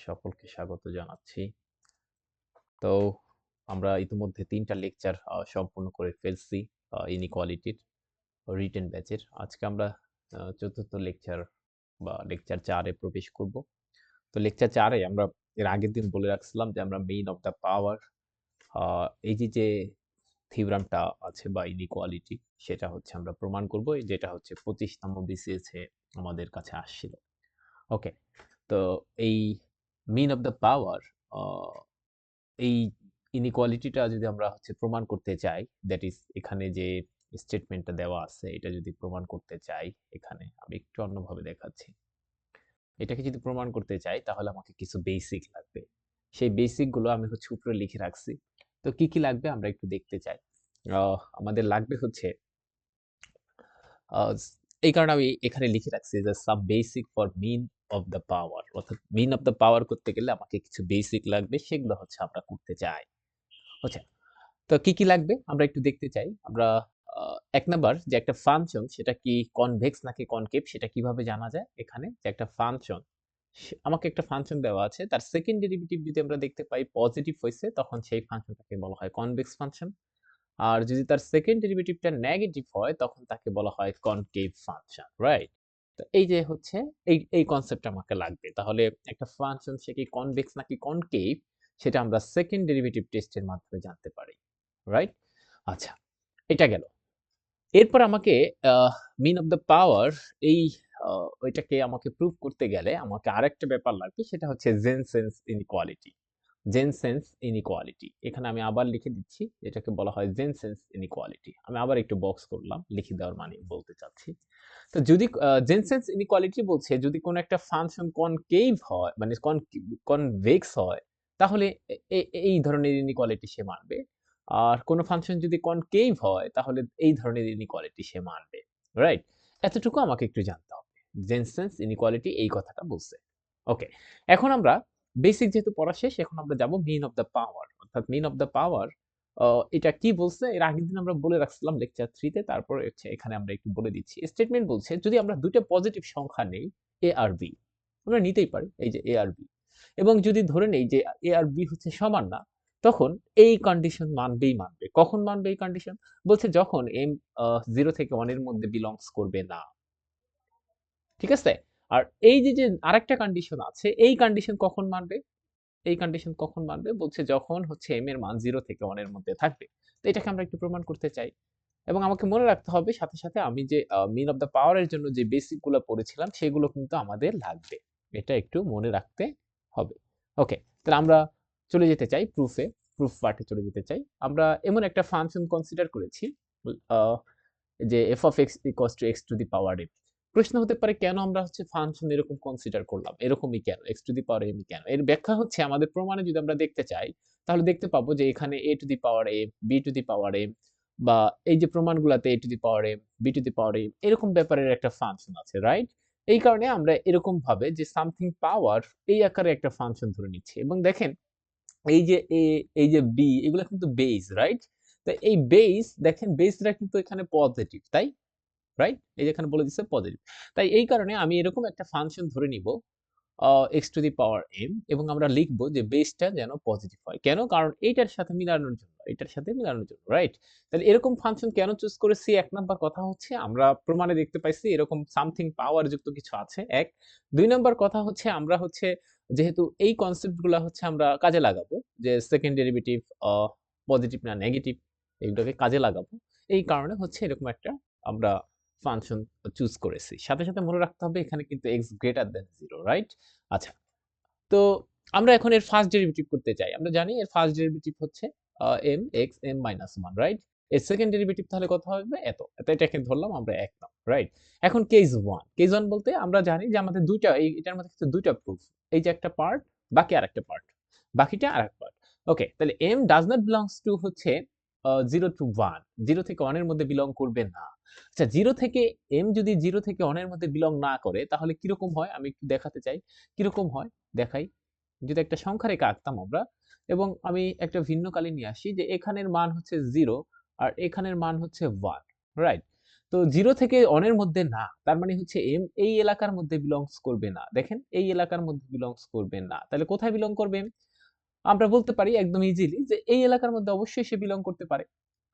সকলকে স্বাগত জানাচ্ছি। তো আমরা ইতিমধ্যে ৩ টা লেকচার সম্পূর্ণ করে ফেলছি ইনইকুয়ালিটির রিটেন ব্যাচের। আজকে আমরা ৪র্থ লেকচার বা লেকচার ৪ এ প্রবেশ করব। তো লেকচার ৪ এ আমরা এর আগের দিন বলে রাখছিলাম যে আমরা মেইন অফ দ্য পাওয়ার এই যে থিওরামটা আছে বা ইনইকুয়ালিটি সেটা হচ্ছে আমরা প্রমাণ করব। যেটা হচ্ছে ২৫ নম্বর বিসিএস এ আমাদের কাছে আসছিল। ওকে। তো এই মিন অফ দ্য পাওয়ার এই ইনইকুয়ালিটিটা যদি আমরা হচ্ছে প্রমাণ করতে চাই, দ্যাট ইজ এখানে যে স্টেটমেন্টটা দেওয়া আছে এটা যদি প্রমাণ করতে চাই, এখানে আমি একটু অন্যভাবে দেখাচ্ছি। এটাকে যদি প্রমাণ করতে চাই তাহলে আমাকে কিছু বেসিক লাগবে। সেই বেসিক গুলো আমি হচ্ছে উপরে লিখে রাখছি। তো কি কি লাগবে আমরা একটু দেখতে চাই। আমাদের লাগবে হচ্ছে এই কারণে আমি এখানে লিখে রাখছি যে some basic for mean of the power, অর্থাৎ মিন অফ দ্য পাওয়ার করতে গেলে আমাকে কিছু বেসিক লাগবে, সেগুলো হচ্ছে আমরা করতে চাই। আচ্ছা, তো কি কি লাগবে আমরা একটু দেখতে চাই। আমরা ১ নাম্বার যে একটা ফাংশন সেটা কি কনভেক্স নাকি কনকেভ সেটা কিভাবে জানা যায়? এখানে যে একটা ফাংশন আমাকে একটা ফাংশন দেওয়া আছে, তার সেকেন্ড ডেরিভেটিভ যদি আমরা দেখতে পাই পজিটিভ হইছে তখন সেই ফাংশনটাকে বলা হয় কনভেক্স ফাংশন। আর যদি তার সেকেন্ড ডেরিভেটিভটা নেগেটিভ হয় তখন তাকে বলা হয় কনকেভ ফাংশন, রাইট? তো এই যে হচ্ছে এই কনসেপ্ট আমাকে লাগবে। তাহলে একটা ফাংশন সে কি কনভেক্স নাকি কনকেভ সেটা আমরা সেকেন্ড ডেরিভেটিভ টেস্টের মাধ্যমে জানতে পারি, রাইট? আচ্ছা, এটা গেল। এরপর আমাকে মিন অফ দ্য পাওয়ার এই ওইটাকে আমাকে প্রুভ করতে গেলে আমাকে আরেকটা ব্যাপার লাগবে, সেটা হচ্ছে জেনসেন্স ইনইকুয়ালিটি। জেনসেন্স ইনইকুয়ালিটি এখানে আমি আবার লিখে দিচ্ছি, এটাকে বলা হয় জেনসেন্স ইনইকুয়ালিটি। আমি আবার একটু বক্স করলাম, লিখে দেওয়ার মানে বলতে চাচ্ছি। তো যদি জেনসেন্স ইনইকুয়ালিটি বলছে যদি কোনো একটা ফাংশন কনকেভ হয় মানে কনভেক্স হয় তাহলে এই ধরনের ইনইকুয়ালিটি সে মানবে। আর কোন ফাংশন যদি কনকেভ হয় তাহলে এই ধরনের ইনইকুয়ালিটি সে মানবে, রাইট? এতটুকু আমাকে একটু জানতে হবে। জেনসেন্স ইনইকুয়ালিটি এই কথাটা বলছে। ওকে, এখন আমরা বেসিক যেহেতু পড়া শেষ, এখন আমরা যাব মিন অফ দ্য পাওয়ার। অর্থাৎ মিন অফ দ্য পাওয়ার এটা কি বলছে এর আগের দিন আমরা বলে রাখছিলাম লেকচার 3 তে, তারপর হচ্ছে এখানে আমরা একটু বলে দিচ্ছি। স্টেটমেন্ট বলছে যদি আমরা দুইটা পজিটিভ সংখ্যা নেই a আর b, আমরা নিতেই পারি এই যে a আর b, এবং যদি ধরে নেই যে a আর b হচ্ছে সমান না, তখন এই কন্ডিশন মানবেই মানবে। কখন মানবে এই কন্ডিশন? বলছে যখন m 0 থেকে 1 এর মধ্যে বিলংস করবে না। ঠিক আছে? আর এই যে আরেকটা কন্ডিশন আছে, এই কন্ডিশন কখন মানবে? এই কন্ডিশন কখন মানবে? বলছে যখন হচ্ছে m এর মান 0 থেকে 1 এর মধ্যে থাকবে। তো এটাকে আমরা একটু প্রমাণ করতে চাই। এবং আমাকে মনে রাখতে হবে সাথে, সাথে আমি যে মিন অফ দ্য পাওয়ার এর জন্য যে বেসিক গুলো পড়েছিলাম সেগুলো কিন্তু আমাদের লাগবে। এটা একটু মনে রাখতে হবে। ওকে, তাহলে আমরা চলে যেতে চাই প্রুফে, প্রুফ পার্টে চলে যেতে চাই। আমরা এমন একটা ফাংশন কনসিডার করেছি আ যে f of x equals to x to the power m। প্রশ্ন হতে পারে কেন আমরা হচ্ছে ফাংশন এরকম কনসিডার করলাম? এরকমই কেন? x to the power m কেন? এর ব্যাখ্যা হচ্ছে আমাদের প্রমাণে যদি আমরা দেখতে চাই তাহলে দেখতে পাবো যে এখানে a to the power m, b to the power m বা এই যে প্রমাণগুলাতে a to the power m, b to the power m এরকম ব্যাপারের একটা ফাংশন আছে, রাইট? এই কারণে আমরা এরকম ভাবে যে সামথিং পাওয়ার এই আকারে একটা ফাংশন ধরে নিচ্ছি। এবং দেখেন এই যে a, এই যে b এগুলা কিন্তু বেস, রাইট? তো এই বেস দেখেন বেসরা কিন্তু এখানে পজিটিভ, তাই? রাইট? এই যে এখানে বলে দিচ্ছে পজিটিভ। তাই এই কারণে আমি এরকম একটা ফাংশন ধরে নিব x to the power m, এবং আমরা লিখব যে বেসটা যেন পজিটিভ হয়। কেন? কারণ এইটার সাথে মিলানোর জন্য, এটার সাথে মিলানোর জন্য, রাইট? তাহলে এরকম ফাংশন কেন চুজ করেছি? ১ নাম্বার কথা হচ্ছে আমরা প্রমাণে দেখতে পাইছি এরকম সামথিং পাওয়ার যুক্ত কিছু আছে, ১। ২ নাম্বার কথা হচ্ছে আমরা হচ্ছে যেহেতু এই কনসেপ্ট গুলা হচ্ছে আমরা কাজে লাগাবো যে সেকেন্ড ডেরিভেটিভ আ পজিটিভ না নেগেটিভ এগুলোকে কাজে লাগাবো। এই কারণে হচ্ছে এরকম একটা আমরা ফাংশন চুজ করেছি। সাথে, সাথে মনে রাখতে হবে এখানে কিন্তু x গ্রেটার দ্যান 0, রাইট? আচ্ছা। তো আমরা এখন এর ফার্স্ট ডেরিভেটিভ করতে চাই। আমরা জানি এর ফার্স্ট ডেরিভেটিভ হচ্ছে mx m-1, রাইট? এর সেকেন্ড ডেরিভেটিভ তাহলে কত হবে? এত। এটাকে ধরলাম আমরা ১ নাম, রাইট? এখন কেস 1। কেস 1 বলতে আমরা জানি যে আমাদের ২ টা এটার মধ্যে কিন্তু ২ টা প্রুফ। এই যে একটা পার্ট, বাকি আরেকটা পার্ট। বাকিটা আরেক পার্ট। ওকে, তাহলে m does not belongs to হচ্ছে 0 to 1, 0 থেকে 1 এর মধ্যে বিলং করবে না। আচ্ছা, 0 থেকে m যদি 0 থেকে 1 এর মধ্যে বিলং না করে তাহলে কিরকম হয় আমি একটু দেখাতে চাই। কিরকম হয় দেখাই। যদি একটা সংখ্যা রেখা আঁকতাম আমরা এবং আমি একটা ভিন্ন কালি নিয়ে আসি যে এখানের মান হচ্ছে 0 আর এখানের মান হচ্ছে 1, রাইট? তো 0 থেকে 1 এর মধ্যে না। তার মানে হচ্ছে m এই এলাকার মধ্যে বিলংস করবে না। দেখেন এই এলাকার মধ্যে বিলংস করবে না। তাহলে কোথায় বিলং করবে? আমরা বলতে পারি একদম ইজিলি যে এই এলাকার মধ্যে অবশ্যই সে বিলং করতে পারে।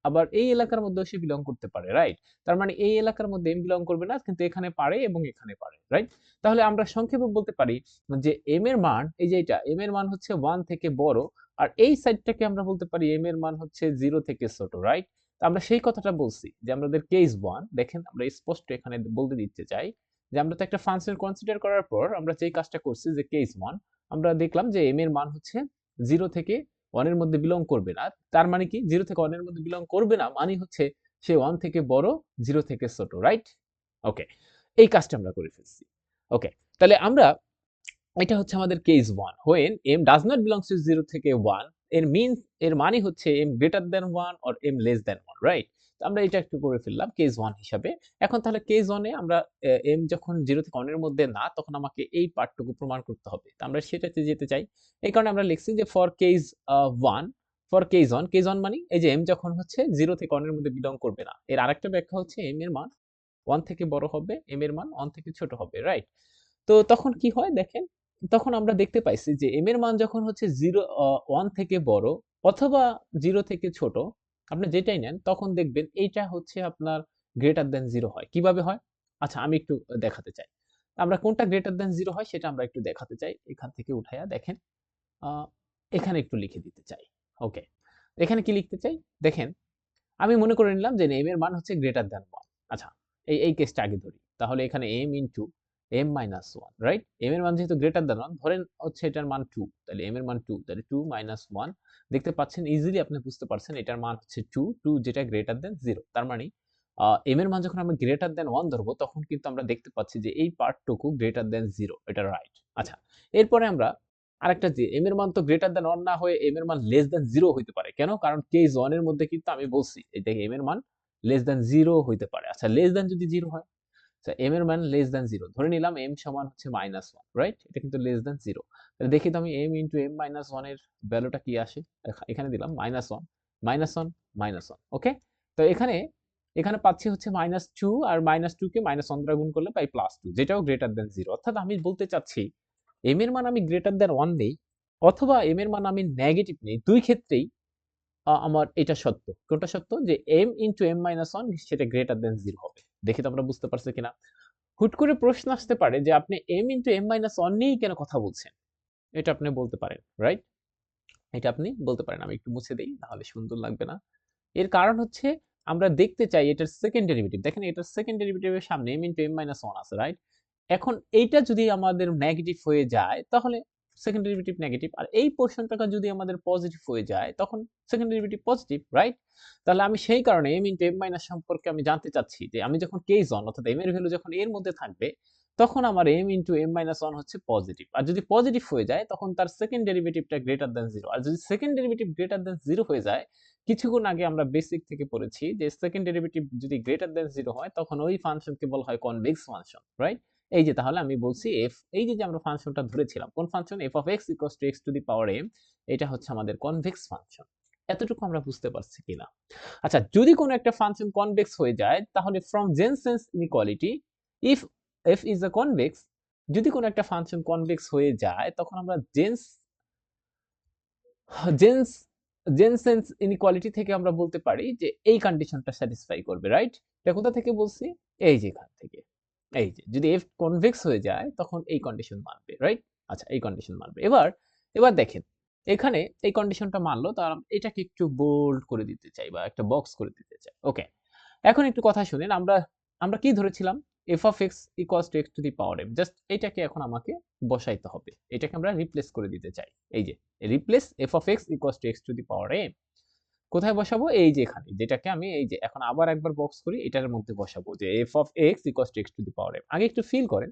আবার এই এলাকার মধ্যেও সে বিলং করতে পারে, রাইট? তার মানে এই এলাকার মধ্যে m বিলং করবে না, কিন্তু এখানে পারে এবং এখানে পারে, রাইট? তাহলে আমরা সংক্ষেপে বলতে পারি যে m এর মান, এই যে এটা m এর মান হচ্ছে 1 থেকে বড়, আর এই সাইডটাকে আমরা বলতে পারি m এর মান হচ্ছে 0 থেকে ছোট, রাইট? তো আমরা সেই কথাটা বলছি যে আমাদের কেস 1, দেখেন আমরা স্পষ্ট এখানে বলতে দিতে চাই যে আমরা তো একটা ফাংশন কনসিডার করার পর আমরা যেই কাজটা করছি যে কেস 1, আমরা দেখলাম যে m এর মান হচ্ছে 0 থেকে 1 এর মধ্যে বিলং করবে না। তার মানে কি 0 থেকে 1 এর মধ্যে বিলং করবে না মানে হচ্ছে সে 1 থেকে বড়, 0 থেকে ছোট, রাইট? ওকে, এই কাজটা আমরা করে ফেলছি। ওকে, তাহলে আমরা, এটা হচ্ছে আমাদের case 1 when m does not belongs to 0 থেকে 1, এর মিন, এর মানে হচ্ছে m greater than 1 or m less than 1, right? তো আমরা এটা একটু করে ফেললাম কেস 1 হিসাবে। এখন তাহলে কেস 1 এ আমরা m যখন 0 থেকে 1 এর মধ্যে না, তখন আমাকে এই পার্টটুকু প্রমাণ করতে হবে। তো আমরা সেটাতে যেতে চাই। এই কারণে আমরা লিখছি যে for case 1, for case 1, case 1 মানে এই যে m যখন হচ্ছে 0 থেকে 1 এর মধ্যে বিলং করবে না। এর আরেকটা ব্যাখ্যা হচ্ছে m এর মান 1 থেকে বড় হবে, m এর মান 1 থেকে ছোট হবে, রাইট? তো তখন কি হয় দেখেন, তখন আমরা দেখতে পাইছি যে m এর মান যখন হচ্ছে 1 থেকে বড় অথবা 0 থেকে ছোট, আপনি যেটাই নেন, তখন দেখবেন এইটা হচ্ছে আপনার গ্রেটার দ্যান 0 হয়। কিভাবে হয়? আচ্ছা আমি একটু দেখাতে চাই। আমরা কোনটা গ্রেটার দ্যান 0 হয় সেটা আমরা একটু দেখাতে চাই। এখান থেকে উঠাইয়া দেখেন। আ এখানে একটু লিখে দিতে চাই। ওকে। এখানে কি লিখতে চাই? দেখেন, আমি মনে করে নিলাম যে m এর মান হচ্ছে গ্রেটার দ্যান 1। আচ্ছা, এই কেসটা আগে ধরি। তাহলে এখানে m into m minus 1, right? m এর মান যেহেতু গ্রেটার দ্যান 1, ধরেন হচ্ছে এটার মান 2। তাহলে m এর মান 2, তাহলে 2 মাইনাস 1। দেখতে পাচ্ছেন, ইজিলি আপনি বুঝতে পারছেন এটার মান হচ্ছে 2, 2 যেটা গ্রেটার দ্যান 0। তার মানে m এর মান যখন আমরা গ্রেটার দ্যান 1 ধরবো, তখন কিন্তু আমরা দেখতে পাচ্ছি যে এই পার্টটুকু গ্রেটার দ্যান 0, এটা রাইট। আচ্ছা, এরপরে আমরা আরেকটা, যে m এর মান তো গ্রেটার দ্যান 1 না হয়ে m এর মান লেস দ্যান 0 হইতে পারে। কেন? কারণ কেস 1 এর মধ্যে কিন্তু আমি বলছি এই দেখে m এর মান লেস দ্যান 0 হইতে পারে। আচ্ছা, লেস দ্যান যদি 0 হয়, আচ্ছা m এর মান লেস দ্যান 0 ধরে নিলাম, m সমান হচ্ছে -1, রাইট? এটা কিন্তু লেস দ্যান 0। তাহলে দেখি তো আমি m ইনটু m মাইনাস 1 এর ভ্যালুটা কি আসে? এখানে দিলাম -1, -1, -1। ওকে? তো এখানে পাচ্ছি হচ্ছে -2, আর -2 কে -1 দ্বারা গুণ করলে পাই +2, যেটাও গ্রেটার দ্যান 0। অর্থাৎ আমি বলতে চাচ্ছি m এর মান আমি গ্রেটার দ্যান 1 নেই অথবা m এর মান আমি নেগেটিভ নেই, দুই ক্ষেত্রেই আমার এটা সত্য। কোনটা সত্য? যে m ইনটু m মাইনাস 1 সেটা গ্রেটার দ্যান 0 হবে। দেখি তো আমরা বুঝতে পারছি কিনা? হুট করে প্রশ্ন আসতে পারে যে আপনি m ইনটু m মাইনাস 1 নিয়েই কেন কথা বলছেন? এটা আপনি বলতে পারেন, রাইট? এটা আপনি বলতে পারেন। আমি একটু মুছে দেই, নাহলে সুন্দর লাগবে না। এর কারণ হচ্ছে আমরা দেখতে চাই এটার সেকেন্ড ডেরিভেটিভ। দেখেন এটার সেকেন্ড ডেরিভেটিভের সামনে m ইনটু m মাইনাস 1 আছে, রাইট? এখন এইটা যদি আমাদের নেগেটিভ হয়ে যায়, তাহলে সেকেন্ড ডেরিভেটিভ নেগেটিভ। আর এই পোরশনটা যদি আমাদের পজিটিভ হয়ে যায়, তখন সেকেন্ড ডেরিভেটিভ পজিটিভ, রাইট? তাহলে আমি সেই কারণে m ইনটু m মাইনাস সম্পর্কে আমি জানতে চাচ্ছি যে আমি যখন কেস 1 অর্থাৎ m এর ভ্যালু যখন এর মধ্যে থাকবে, তখন আমার m ইনটু m মাইনাস 1 হচ্ছে পজিটিভ। আর যদি পজিটিভ হয়ে যায়, তখন তার সেকেন্ড ডেরিভেটিভটা গ্রেটার দ্যান 0। আর যদি সেকেন্ড ডেরিভেটিভ গ্রেটার দ্যান 0 হয়ে যায়, কিছুক্ষণ আগে আমরা বেসিক থেকে পড়েছি যে সেকেন্ড ডেরিভেটিভ যদি গ্রেটার দ্যান 0 হয়, তখন ওই ফাংশনকে বলা হয় কনভেক্স ফাংশন, রাইট? এই যে তাহলে আমি বলছি এই যে আমরা ফাংশনটা ধরেছিলাম, কোন function? f of x equals to x to the power m, এটা হচ্ছে আমাদের কনভেক্স ফাংশন। এতটুকু আমরা বুঝতে পারছি কিনা? আচ্ছা, যদি কোনো একটা ফাংশন কনভেক্স হয়ে যায়, তাহলে from Jensen's inequality, if f is a convex, যদি কোনো একটা ফাংশন কনভেক্স হয়ে যায়, তখন আমরা জেন্স জেনসেন্স ইনইকুয়ালিটি থেকে আমরা বলতে পারি যে এই কন্ডিশনটা স্যাটিসফাই করবে, রাইট? এটা কোথা থেকে বলছি? এই যে এখান থেকে। এই যে যদি f কনভেক্স হয়ে যায়, তখন এই কন্ডিশন মানবে, রাইট? আচ্ছা, এই কন্ডিশন মানবে। এবার দেখেন, এখানে এই কন্ডিশনটা মানলো, তার এটাকে একটু বোল্ড করে দিতে চাই বা একটা বক্স করে দিতে চাই। ওকে, এখন একটু কথা শুনেন, আমরা আমরা কি ধরেছিলাম? f of x equals to x to the power m। Just এটাকে এখন আমাকে বসাইতে হবে। এটাকে আমরা রিপ্লেস করে দিতে চাই। এই যে replace f of x equals to x to the power m। কোথায় বসাবো? এই যে এখানে, যেটাকে আমি এই যে এখন আবার একবার বক্স করি, এটার মধ্যে বসাবো যে f of x equals to x to the power m। আগে একটু ফিল করেন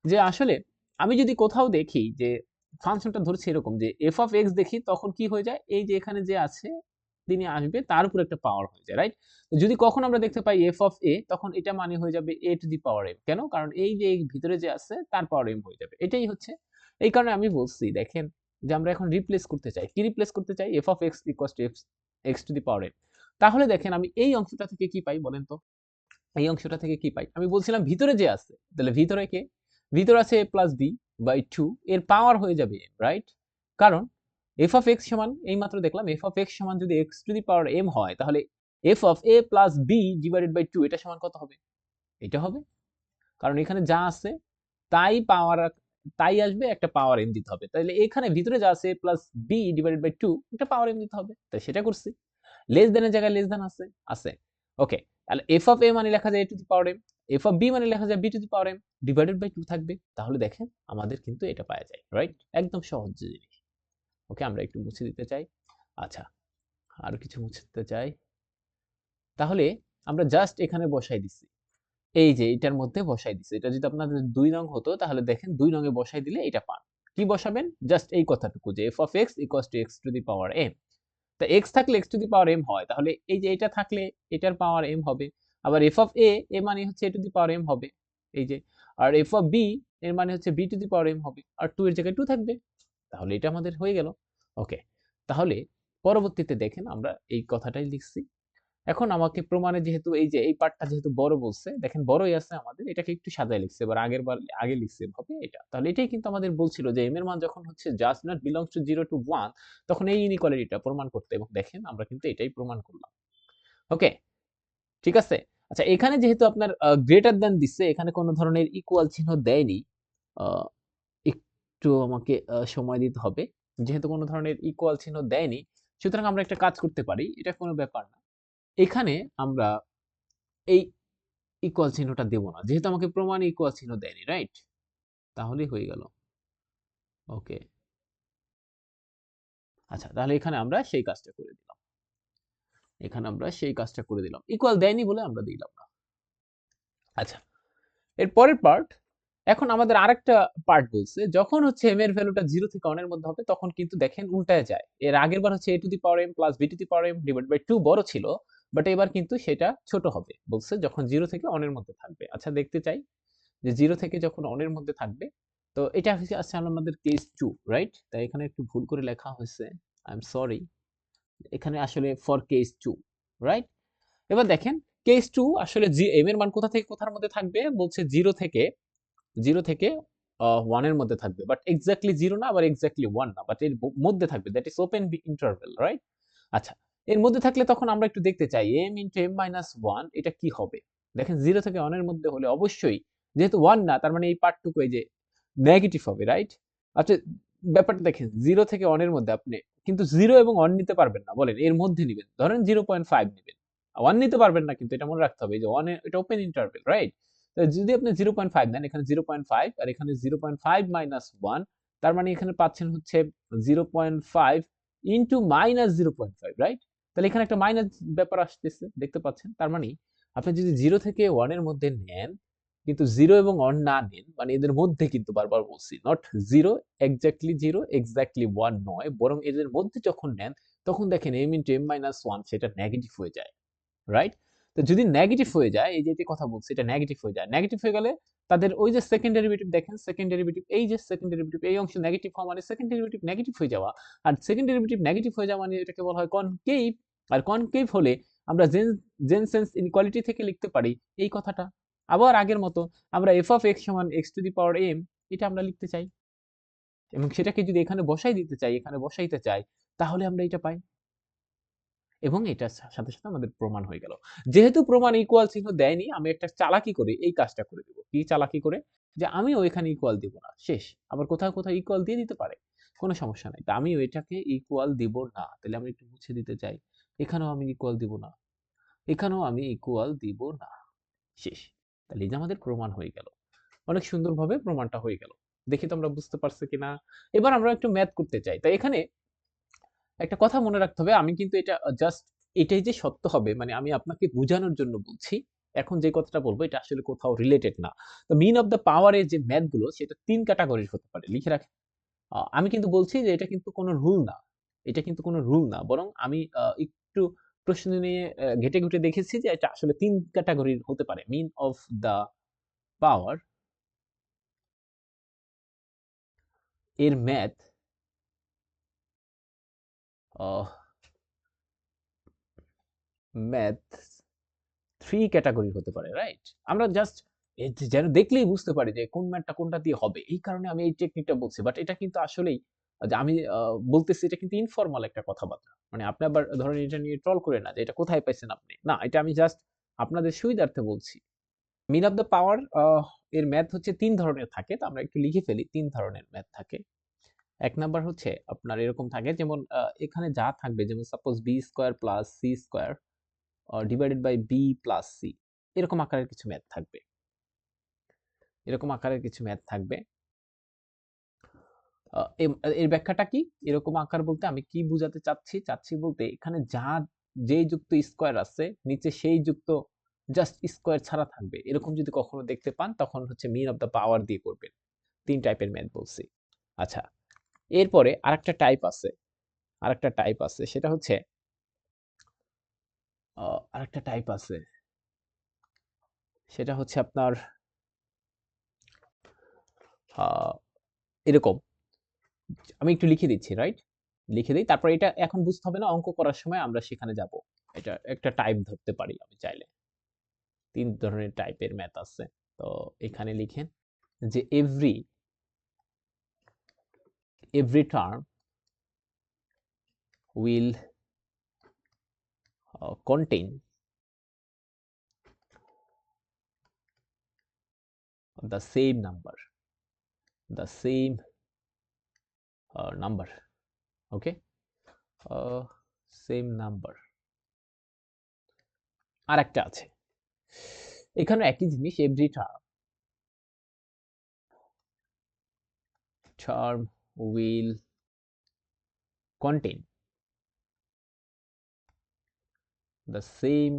যে আসলে আমি যদি কোথাও দেখি যে ফাংশনটা ধরছি এরকম যে f of x দেখি, তখন কি হয়ে যায়? এই যে এখানে যে আছে, তিনি আসবে, তার উপর একটা পাওয়ার হয়ে যায়, রাইট? যদি কখন আমরা দেখতে পাই f of a, তখন এটা মানে হয়ে যাবে a to the power m। কেন? কারণ এই যে এই ভিতরে যে আছে, তার পাওয়ার m হয়ে যাবে। এটাই হচ্ছে, এই কারণে আমি বলছি দেখেন যে আমরা এখন রিপ্লেস করতে চাই। কি রিপ্লেস করতে চাই? f of x equals to x to the power m। তাহলে দেখেন আমি এই অংশটা থেকে কি পাই বলেন তো? এই অংশটা থেকে কি পাই? আমি বলছিলাম ভিতরে যে আছে, তাহলে ভিতরে কে? ভিতরে আছে a প্লাস b বাই 2 এর পাওয়ার হয়ে যাবে m, রাইট? কারণ f অফ x সমান এইমাত্র দেখলাম f অফ x সমান যদি x to the power m হয় তাহলে f of a plus b divided by 2 এটা সমান কত হবে? এটা হবে। কারণ এখানে যা আছে তাই পাওয়ার তাই আসবে, একটা পাওয়ার m দিতে হবে। তাহলে এখানে ভিতরে যা আছে a plus b divided by 2 এটা পাওয়ার m দিতে হবে। তাই সেটা করছি। লেস দেন এর জায়গায় লেস দেন আছে আছে ওকে। তাহলে এফ অফ এ মানে লেখা যায় a to the power m, f of b মানে লেখা যায় b to the power M divided by 2 থাকবে। তাহলে দেখেন আমাদের কিন্তু এটা পাওয়া যায়, রাইট? একদম সহজ জিনিস। ওকে, আমরা একটু মুছে দিতে চাই। আচ্ছা, আরো কিছু মুছে দিতে চাই। তাহলে আমরা জাস্ট এখানে বসাই দিচ্ছি, এই যে এটার মধ্যে বসাই দিচ্ছি। এটা যদি আপনাদের 2 নং হতো তাহলে দেখেন 2 নং এ বসাই দিলে এটা পান। কি বসাবেন? জাস্ট এই কথাটুকু যে f of x equals to x to the power m. তা x থাকলে x to the power m হয়, তাহলে এই যে এটা থাকলে এটার পাওয়ার m হবে। আবার f অফ a এ মানে হচ্ছে a to the power m হবে, এই যে। আর f অফ b এর মানে হচ্ছে b to the power m হবে, আর 2 এর জায়গায় 2 থাকবে। তাহলে এটা আমাদের হয়ে গেল। ওকে, তাহলে পরবর্তীতে দেখেন আমরা এই কথাটাই লিখছি। এখন আমাকে প্রমাণে যেহেতু এই যে এই পার্টটা যেহেতু বড় বলছে, দেখেন বড়ই আছে আমাদের, এটাকে একটু সাজায় লিখছে। এবার আগের বার আগে লিখছে এভাবে এটা। তাহলে এটাই কিন্তু আমাদের বলছিল যে m এর মান যখন হচ্ছে just not belongs to 0 to 1 তখন এই ইনইকুয়ালিটিটা প্রমাণ করতে, এবং দেখেন আমরা কিন্তু এটাই প্রমাণ করলাম। ওকে, ঠিক আছে। আচ্ছা, এখানে যেহেতু আপনার গ্রেটার দ্যান দিচ্ছে, এখানে কোনো ধরনের ইকুয়াল চিহ্ন দেয়নি। আহ, একটু আমাকে সময় দিতে হবে। যেহেতু কোনো ধরনের ইকুয়াল চিহ্ন দেয়নি, সুতরাং আমরা একটা কাজ করতে পারি, এটা কোনো ব্যাপার না। এখানে আমরা এই ইকুয়াল চিহ্নটা দেব না, যেহেতু আমাকে প্রমাণে ইকুয়াল চিহ্ন দেয়নি, রাইট? তাহলেই হয়ে গেল। ওকে, আচ্ছা, তাহলে এখানে আমরা সেই কাজটা করে দিলাম। এখানে আমরা সেই কাজটা করে দিলাম, ইকুয়াল দেয়নি বলে আমরা দিলাম না। আচ্ছা, এর পরের পার্ট। এখন আমাদের আরেকটা পার্ট বলছে যখন হচ্ছে m এর ভ্যালুটা 0 থেকে 1 এর মধ্যে হবে তখন কিন্তু দেখেন উল্টায় যায়। এর আগের বার হচ্ছে a to the power m plus b to the power m divide by 2 বড় ছিল, বাট এবার কিন্তু সেটা ছোট হবে। বলছে যখন 0 থেকে 1 এর মধ্যে থাকবে। আচ্ছা, দেখতে চাই যে 0 থেকে যখন 1 এর মধ্যে থাকবে। তো এটা হচ্ছে আছে আমাদের কেস 2, রাইট? তাই এখানে একটু ভুল করে লেখা হয়েছে, আই এম সরি। এখানে আসলে ফর কেস 2, রাইট? এবার দেখেন কেস 2 আসলে m এর মান কোথা থেকে কোথার মধ্যে থাকবে? বলছে 0 থেকে 1 এর মধ্যে থাকবে, বাট এক্স্যাক্টলি 0 না, আবার এক্স্যাক্টলি 1 না, বাট এর মধ্যে থাকবে, that is open interval, right? আচ্ছা, এর মধ্যে থাকলে তখন আমরা একটু দেখতে চাই m ইনটু m মাইনাস 1 এটা কি হবে। দেখেন 0 থেকে 1 এর মধ্যে হলে অবশ্যই, যেহেতু 1 না তার মানে এই পার্টটুকু এই যে নেগেটিভ হবে, রাইট? আচ্ছা, ব্যাপারটা দেখেন 0 থেকে 1 এর মধ্যে আপনি কিন্তু 0 এবং 1 নিতে পারবেন না, বলেন এর মধ্যে নিবেন, ধরেন 0.5 নিবেন। 1 নিতে পারবেন না, কিন্তু এটা মনে রাখতে হবে যে 1 এটা ওপেন ইন্টারভ্যাল, রাইট? যদি আপনি 0.5 নেন, এখানে 0.5 আর এখানে 0.5 মাইনাস 1, তার মানে এখানে পাচ্ছেন হচ্ছে 0.5 ইনটু মাইনাস 0.5, রাইট? তাহলে এখানে একটা মাইনাস ব্যাপার আসতেছে, দেখতে পাচ্ছেন। তার মানে আপনি যদি 0 থেকে 1 এর মধ্যে নেন কিন্তু 0 এবং 1 না নেন, মানে এদের মধ্যে, কিন্তু বারবার বলছি নট 0 এক্স্যাক্টলি 0 এক্স্যাক্টলি 1 নয়, বরং এদের মধ্যে যখন নেন তখন দেখেন m ইনটু m মাইনাস 1 সেটা নেগেটিভ হয়ে যায়, রাইট? তো যদি নেগেটিভ হয়ে যায়, এই যে এটি কথা বলছি, এটা নেগেটিভ হয়ে যায়। নেগেটিভ হয়ে গেলে তাদের ওই যে সেকেন্ড ডেরিভেটিভ দেখেন, সেকেন্ড ডেরিভেটিভ, এই যে সেকেন্ড ডেরিভেটিভ এই অংশ নেগেটিভ হওয়া মানে সেকেন্ড ডেরিভেটিভ নেগেটিভ হয়ে যাওয়া। আর সেকেন্ড ডেরিভেটিভ নেগেটিভ হয়ে যাওয়া মানে এটাকে বলা হয় কনকেভ। আর কনকেভ হলে আমরা জেনসেন্স ইনইকুয়ালিটি থেকে লিখতে পারি এই কথাটা। আবার আগের মতো আমরা f অফ x সমান x to the power m এটা আমরা লিখতে চাই, এবং সেটাকে যদি এখানে বসাই দিতে চাই, এখানে বসাইতে চাই, তাহলে আমরা এটা পাই। এবং এটার সাথে সাথে আমাদের প্রমাণ হয়ে গেল। যেহেতু প্রমাণ ইকুয়াল চিহ্ন দেয়নি, আমি একটা চালাকি করে এই কাজটা করে দেব। কি চালাকি করে? যে আমিও এখানে ইকুয়াল দিব না, শেষ। আবার কোথাও কোথাও ইকুয়াল দিয়ে দিতে পারে, কোনো সমস্যা নাই। তা আমিও এটাকে ইকুয়াল দিব না, তাহলে আমি একটু মুছে দিতে চাই। এখানেও আমি ইকুয়াল দিব না, এখানেও আমি ইকুয়াল দিব না, শেষ। তাহলে এই যে আমাদের প্রমাণ হয়ে গেল, অনেক সুন্দরভাবে প্রমাণটা হয়ে গেল। দেখি তোমরা বুঝতে পারছো কিনা। এবার আমরা একটু ম্যাথ করতে চাই। তাই এখানে একটা কথা মনে রাখতে হবে, আমি কিন্তু এটা জাস্ট এটাই যে সত্য হবে মানে আমি আপনাকে বোঝানোর জন্য বলছি। এখন যে কথাটা বলবো এটা আসলে কোথাও রিলেটেড না। তো মিন অফ দ্য পাওয়ার এর যে ম্যাথ গুলো সেটা 3 ক্যাটাগরির হতে পারে, লিখে রাখেন। আমি কিন্তু বলছি যে এটা কিন্তু কোনো রুল না। এটা কিন্তু কোনো রুল না। বরং আমি একটু প্রশ্ন নিয়ে ঘেঁটে ঘুঁটে দেখেছি যে এটা আসলে 3 ক্যাটাগরির হতে পারে। মিন অফ দ্য পাওয়ার এর ম্যাথ আহ ম্যাথ থ্রি ক্যাটাগরি হতে পারে, রাইট? আমরা জাস্ট যেন দেখলেই বুঝতে পারি যে কোন ম্যাথটা কোনটা দিয়ে হবে, এই কারণে আমি এই টেকনিকটা বলছি। বাট এটা কিন্তু আসলেই যে আমি বলতেছি, এটা কিন্তু ইনফর্মাল একটা কথাবার্তা। মানে আপনি আবার ধরেন এটা নিয়ে ট্রল করে না যে এটা কোথায় পাইছেন আপনি, না, এটা আমি জাস্ট আপনাদের সুবিধার্থে বলছি। মিন অফ দ্য পাওয়ার এর ম্যাথ হচ্ছে তিন ধরনের থাকে, তো আমরা একটু লিখে ফেলি। তিন ধরনের ম্যাথ থাকে। এক নাম্বার হচ্ছে আপনার এরকম থাকে, যেমন এখানে যা থাকবে, যেমন suppose b square plus c square divided by b plus c, এরকম আকারের কিছু ম্যাথ থাকবে। এরকম আকারের কিছু ম্যাথ থাকবে। এর ব্যাখ্যাটা কি? এরকম আকার বলতে আমি কি বুঝাতে চাচ্ছি? চাচ্ছি বলতে এখানে যেই যুক্ত স্কোয়ার আছে নিচে সেই যুক্ত জাস্ট স্কোয়ার ছাড়া থাকবে, এরকম যদি কখনো দেখতে পান তখন হচ্ছে মিন অফ দ্য পাওয়ার দিয়ে করবেন। তিন টাইপের ম্যাথ বলছি। আচ্ছা, এরপরে আরেকটা টাইপ আছে, সেটা হচ্ছে আরেকটা টাইপ আছে, সেটা হচ্ছে আপনার আহ, এরকম। আমি একটু লিখে দিচ্ছি, রাইট? লিখে দিই, তারপর এটা এখন বুঝতে হবে না, অঙ্ক করার সময় আমরা সেখানে যাব। এটা একটা টাইপ ধরতে পারি আমি চাইলে। তিন ধরনের টাইপের ম্যাথ আছে। তো এখানে লিখেন যে every term will contain the same number, okay, same number। আর একটা আছে, এখানে একই জিনিস, every term will contain the same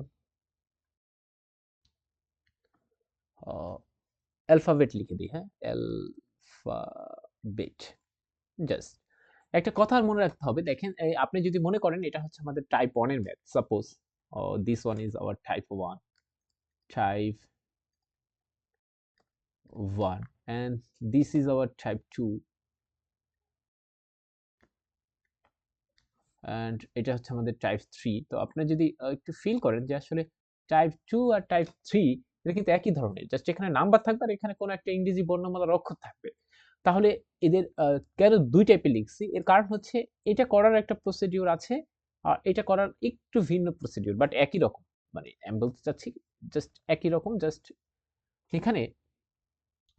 alphabet লিখে দিই, হ্যাঁ, অ্যালফাবেট। জাস্ট একটা কথা মনে রাখতে হবে, দেখেন আপনি যদি মনে করেন এটা হচ্ছে আমাদের টাইপ 1 এর math, suppose this one is our type 1 and this is our type 2 and এটা হচ্ছে আমাদের টাইপ 3। তো আপনি যদি একটু ফিল করেন যে আসলে টাইপ 2 আর টাইপ 3 এটা কিন্তু একই ধরনের, জাস্ট এখানে নাম্বার থাকবে আর এখানে কোনো একটা ইংরেজি বর্ণমালার অক্ষর থাকবে। তাহলে এদের কেন দুই টাইপে লিখছি, এর কারণ হচ্ছে এটা করার একটা প্রসিডিউর আছে আর এটা করার একটু ভিন্ন প্রসিডিউর, বাট একই রকম। মানে আমি বলতে চাচ্ছি জাস্ট একই রকম, জাস্ট এখানে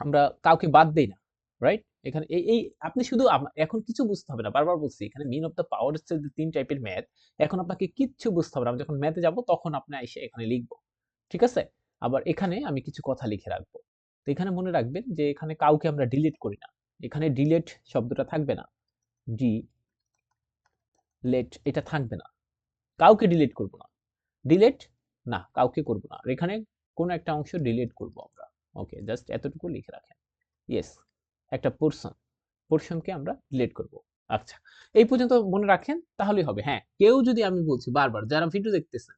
আমরা কাউকে বাদ দেই না, রাইট? এখানে এই আপনি শুধু এখন কিছু বুঝতে হবে না, বারবার বলছি এখানে মিন অফ দ্য পাওয়ার হচ্ছে যে তিন টাইপের ম্যাথ। এখন আপনাকে কিচ্ছু বুঝতে হবে না, আমি যখন ম্যাথে যাব তখন আপনি এসে এখানে লিখবো, ঠিক আছে? আবার এখানে আমি কিছু কথা লিখে রাখবো। তো এখানে মনে রাখবেন যে এখানে কাউকে আমরা ডিলিট করি না, এখানে ডিলেট শব্দটা থাকবে না, ডি লেট এটা থাকবে না, কাউকে ডিলিট করব না, ডিলিট না, কাউকে করব না, আর এখানে কোন একটা অংশ ডিলিট করব আমরা। ওকে, জাস্ট এতটুকু লিখে রাখেন। ইয়েস, একটা পোরশনকে আমরা ডিলিট করব। আচ্ছা, এই পর্যন্ত মনে রাখেন তাহলেই হবে। হ্যাঁ, কেউ যদি, আমি বলছি বারবার, যারা ভিডিও দেখতেছেন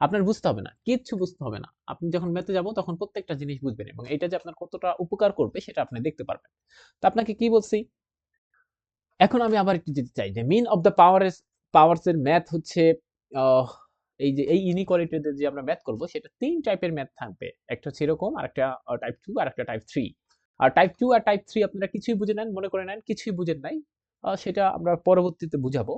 আপনার বুঝতে হবে না, কিচ্ছু বুঝতে হবে না। আপনি যখন ম্যাথে যাব তখন প্রত্যেকটা জিনিস বুঝবেন এবং এটা যে আপনার কতটা উপকার করবে সেটা আপনি দেখতে পারবেন। তো আপনাকে কি বলছি, এখন আমি আবার একটু যেতে চাই যে মিন অফ দ্য পাওয়ারস এর ম্যাথ হচ্ছে আহ, এই যে এই ইনইকুয়ালিটিতে যে আমরা ম্যাথ করব সেটা তিন টাইপের ম্যাথ থাকবে, একটা হচ্ছে এরকম, আরেকটা টাইপ 2 আর একটা টাইপ 3। আর টাইপ 2 আর টাইপ 3 আপনারা কিছুই বুঝে নেন, মনে করে নেন কিছুই বুঝেন নাই, সেটা আমরা পরবর্তীতে বুঝাবো।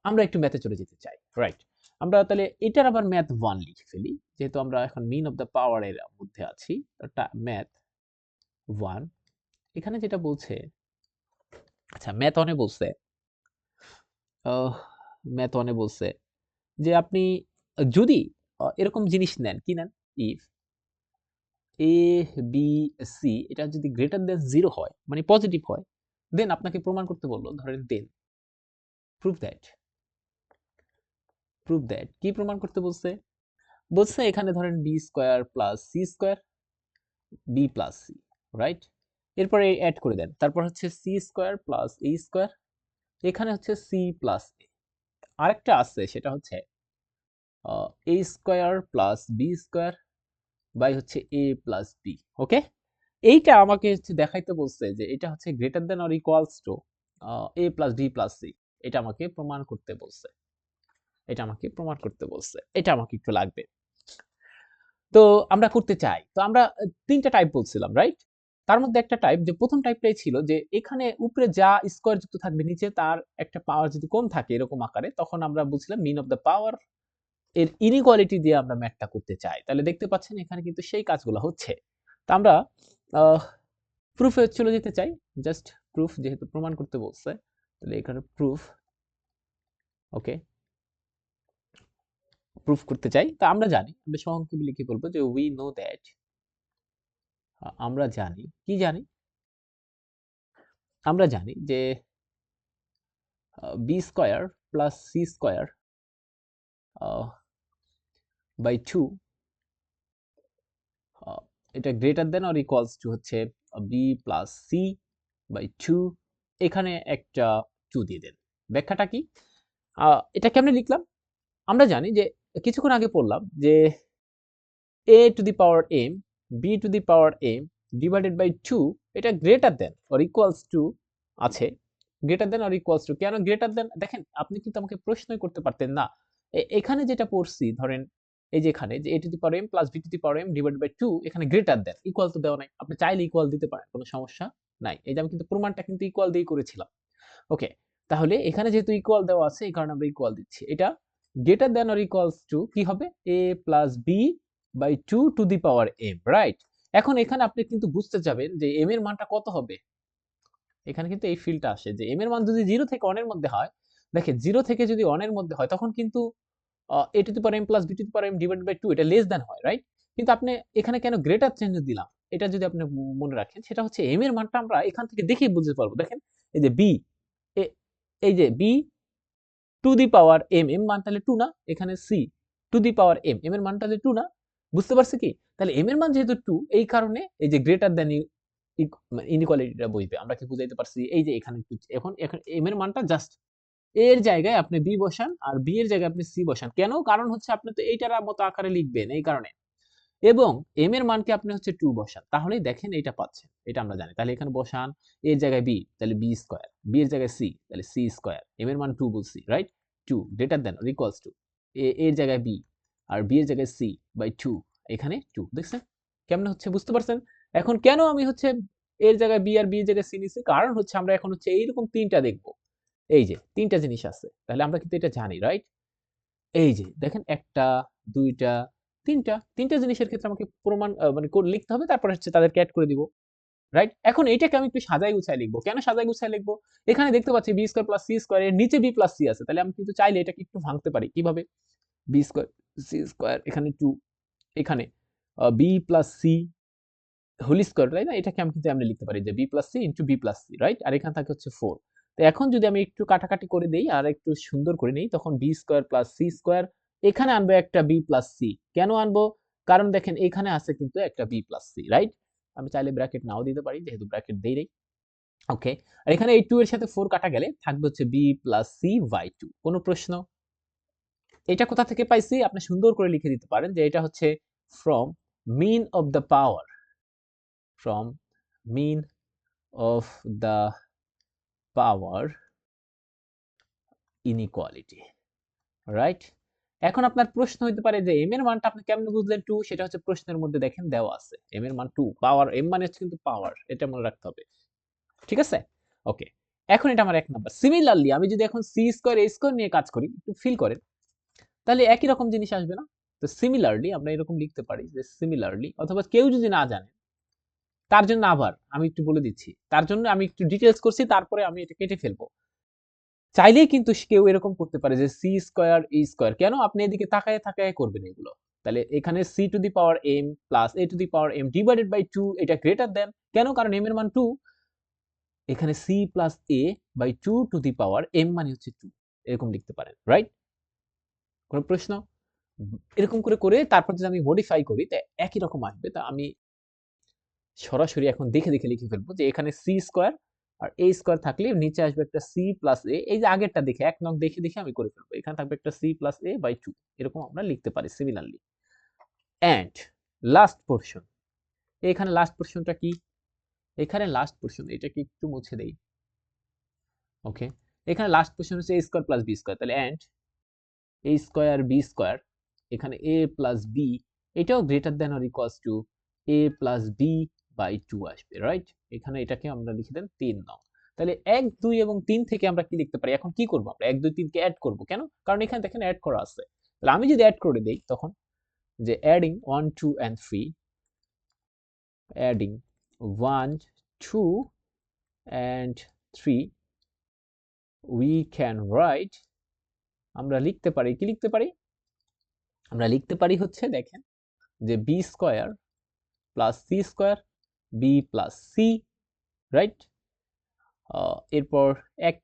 আমরা একটু ম্যাথে চলে যেতে চাই, রাইট? আমরা তাহলে এটার আবার ম্যাথ 1 লিখে ফেলি, যেহেতু আমরা এখন মিন অফ দ্য পাওয়ার এর মধ্যে আছি। ম্যাথ 1 এখানে যেটা বলছে, আচ্ছা ম্যাথ 1 বলছে, ম্যাথ 1 বলছে যে আপনি যদি এরকম জিনিস নেন, কি নেন, ইফ এ বি সি এটা যদি গ্রেটার দেন 0 হয়, মানে পজিটিভ হয়, দেন আপনাকে প্রমাণ করতে বললো, ধরেন দেন প্রুভ দ্যাট, কি প্রমাণ করতে বলছে? বলছে এখানে ধরেন b square plus c square, b plus c, right? এরপরে অ্যাড করে দেন, তারপর হচ্ছে c square plus a square, এখানে হচ্ছে সি প্লাস এ। আরেকটা আছে, সেটা হচ্ছে a square plus b square by হচ্ছে এ প্লাস বি। ওকে, এইটা আমাকে হচ্ছে দেখাইতে বলছে যে এটা হচ্ছে greater than or equals to a plus B plus C. এটা আমাকে প্রমাণ করতে বলছে, এটা আমাকে একটু লাগবে। তো আমরা করতে চাই। তো আমরা ৩ টা টাইপ বলছিলাম, রাইট? তার মধ্যে একটা টাইপ, যে ১ম টাইপটাই ছিল যে এখানে উপরে যা স্কয়ার যুক্ত থাকবে নিচে তার একটা পাওয়ার যদি কম থাকে এরকম আকারে, তখন আমরা বুঝছিলাম মিন অফ দ্য পাওয়ার এর ইনইকুয়ালিটি দিয়ে আমরা ম্যাথটা করতে চাই। তাহলে দেখতে পাচ্ছেন এখানে কিন্তু সেই কাজগুলো হচ্ছে। তো আমরা আহ প্রুফে চলে যেতে চাই। জাস্ট প্রুফ, যেহেতু প্রমাণ করতে বলছে, তাহলে এখানে প্রুফ, ওকে, প্রুফ করতে চাই। তা আমরা জানি, আমরা সংক্ষেপে লিখে বলবো যে উই নো দ্যাট, আমরা জানি, কি জানি? আমরা জানি যে b square plus c square by 2 এটা greater than or equals to হচ্ছে বি প্লাস সি বাই 2, এখানে একটা 2 দিয়ে দেন। ব্যাখ্যাটা কি? এটা কেমনে লিখলাম? আমরা জানি যে কিছুক্ষণ আগে পড়লাম যে a to the power m b to the power m divided by 2 এটা greater than or equals to আছে। Greater than or equals to, কেন গ্রেটার দেন? দেখেন আপনি কিন্তু আমাকে প্রশ্নই করতে পারতেন না। এখানে যেটা পড়ছি ধরেন, এই যে এখানে যে a to the power m plus b to the power m divided by 2 এখানে গ্রেটার দেন, ইকুয়াল তো দেওয়া নাই। আপনি চাইলে ইকুয়াল দিতে পারেন, কোনো সমস্যা নাই। এই যে আমি কিন্তু প্রমাণটা কিন্তু ইকুয়াল দিয়েই করেছিলাম। ওকে, তাহলে এখানে যেহেতু ইকুয়াল দেওয়া আছে এই কারণে আমরা ইকুয়াল দিচ্ছি। এটা greater than or equals to কি হবে? a plus b by 2 to the power m, right? এখন এখানে আপনি কিন্তু বুঝতে যাবেন যে m এর মানটা কত হবে। এখানে কিন্তু এই ফিল্ডটা আসে যে m এর মান যদি 0 থেকে 1 এর মধ্যে হয়, দেখেন 0 থেকে যদি 1 এর মধ্যে হয় তখন কিন্তু a to the power m plus b to the power m divided by 2 এটা লেস দ্যান হয়, রাইট? কিন্তু আপনি এখানে কেন গ্রেটার চেঞ্জ দিলাম? এটা যদি আপনি মনে রাখেন, সেটা হচ্ছে m এর মানটা আমরা এখান থেকে দেখেই বুঝতে পারবো। দেখেন এই যে b, এই যে b to the power m, m মান তাহলে 2 না? এখানে c to the power m, m এর মান তাহলে 2 না? বুঝতে পারছে কি? তাহলে m এর মান যেহেতু 2, এই কারণে এই যে গ্রেটার দ্যান ইনইকুয়ালিটিটা বইবে। আমরা কি বুঝাইতে পারছি? এই যে এখানে এখন m এর মানটা জাস্ট এর জায়গায় আপনি b বসান আর b এর জায়গায় আপনি c বসান। কেন? কারণ হচ্ছে আপনি তো এইটার মতো আকারে লিখবেন এই কারণে। এবং m এর মানকে আপনি হচ্ছে 2 বসান। তাহলেই দেখেন এইটা পাচ্ছেন। এটা আমরা জানি। তাহলে এখানে বসান, a এর জায়গায় b, তাহলে b স্কয়ার, b এর জায়গায় c, তাহলে c স্কয়ার। m এর মান 2 বলছি, right? 2 greater than or equals to a এর জায়গায় b আর b এর জায়গায় c বাই 2, এখানে 2। দেখছেন কেমনে হচ্ছে? বুঝতে পারছেন? এখন কেন আমি হচ্ছে a এর জায়গায় b আর b এর জায়গায় c নিছি? কারণ হচ্ছে আমরা এখন হচ্ছে এইরকম 3টা দেখব। এই যে 3টা জিনিস আছে। তাহলে আমরা কিন্তু এটা জানি, রাইট? এই যে দেখেন ১টা, ২টা, ৩টা। ৩টা জিনিসের ক্ষেত্রে আমাকে প্রমাণ মানে লিখতে হবে, তারপরে হচ্ছে তাদেরকে এড করে দিব। রাইট? এখন এইটাকে আমি একটু সাজায় গুছায় লিখব। কেন সাজায় গুছায় লিখব? এখানে দেখতে পাচ্ছি b square plus c square, এর নিচে b প্লাস c আছে। তাহলে আমি কিন্তু চাইলে এটাকে একটু ভাঙতে পারি। কিভাবে? b স্কয়ার, c স্কয়ার, এখানে 2, এখানে b plus c whole square, তাই না? এটাকে আমি কিন্তু এমনি লিখতে পারি যে b plus c into b plus c, right? আর এখানে থাকে হচ্ছে 4। তো এখন যদি আমি একটু কাটাকাটি করে দেই আর একটু সুন্দর করে নেই, তখন b square plus c square, এখানে আনবো একটা b প্লাস c। কেন আনবো? কারণ দেখেন এখানে আছে কিন্তু একটা b প্লাস c, রাইট? আমি চাইলে ব্র্যাকেট নাও দিতে পারি, যেহেতু ব্র্যাকেট দেই নাই। ওকে, আর এখানে এই 2 এর সাথে 4 কাটা গেলে থাকবে হচ্ছে b প্লাস c বাই 2। কোনো প্রশ্ন? এটা কোথা থেকে পাইছি? আপনি সুন্দর করে লিখে দিতে পারেন যে এটা হচ্ছে from mean of the power, from mean of the power inequality, right? এখন আপনার প্রশ্ন হইতে পারে যে m এর মানটা আপনি কেমনে বুঝলেন 2? সেটা হচ্ছে প্রশ্নের মধ্যে দেখেন দেওয়া আছে। m এর মান 2, পাওয়ার m মানে হচ্ছে কিন্তু পাওয়ার। এটা মনে রাখতে হবে। ঠিক আছে? ওকে। এখন এটা আমার ১ নাম্বার। সিমিলারলি আমি যদি এখন c স্কয়ার a স্কয়ার নিয়ে কাজ করি, একটু ফিল করেন। তাহলে একই রকম জিনিস আসবে না? তো সিমিলারলি আমরা এরকম লিখতে পারি যে সিমিলারলি, অথবা কেউ যদি না জানে তার জন্য আবার আমি একটু বলে দিচ্ছি। তার জন্য আমি একটু ডিটেইলস করছি, তারপরে আমি এটা কেটে ফেলবো। চাইলেই কিন্তু কেউ এরকম করতে পারে যে c স্কয়ার a স্কয়ার। কেন? আপনি এদিকে তাকায়ে তাকায়ে করবেন এগুলো। তাহলে এখানে c to the power m plus a to the power m divided by 2, এটা গ্রেটার দ্যান, কেন? কারণ m এর মান 2। এখানে c plus a by 2 to the power m মানে হচ্ছে 2। এরকম লিখতে পারেন, রাইট? কোন প্রশ্ন? এরকম করে করে তারপর যদি আমি মডিফাই করি তা একই রকম আসবে। তা আমি সরাসরি এখন দেখে দেখে লিখে ফেলবো যে এখানে c স্কয়ার আর a স্কয়ার থাকলে নিচে আসবে একটা c প্লাস a। এই যে আগেরটা দেখে এক নং দেখে দেখে আমি করে ফেলবো। এখানে থাকবে একটা c প্লাস a বাই 2। এরকম আমরা লিখতে পারি সিমিলারলি। এন্ড লাস্ট পোরশন, এখানে লাস্ট পোরশনটা কি? এখানে লাস্ট পোরশন, এটাকে একটু মুছে দেই। ওকে, এখানে লাস্ট পোরশন হচ্ছে a square plus b square. তাহলে and a square b square, এখানে a প্লাস b এটাও greater than or equals to a plus B by 2 আসবে, রাইট? এখানে এটাকে আমরা লিখে দেন 3 নং। তাহলে 1 2 এবং 3 থেকে আমরা কি লিখতে পারি? এখন কি করব আমরা? 1 2 3 কে অ্যাড করব কেন? কারণ এখানে দেখেন অ্যাড করা আছে। তাহলে আমি যদি অ্যাড করে দেই তখন যে adding 1 2 and 3, adding 1 2 and 3, we can write, আমরা লিখতে পারি, কি লিখতে পারি? আমরা লিখতে পারি হচ্ছে দেখেন যে b square plus c square b plus c, right? এরপর এক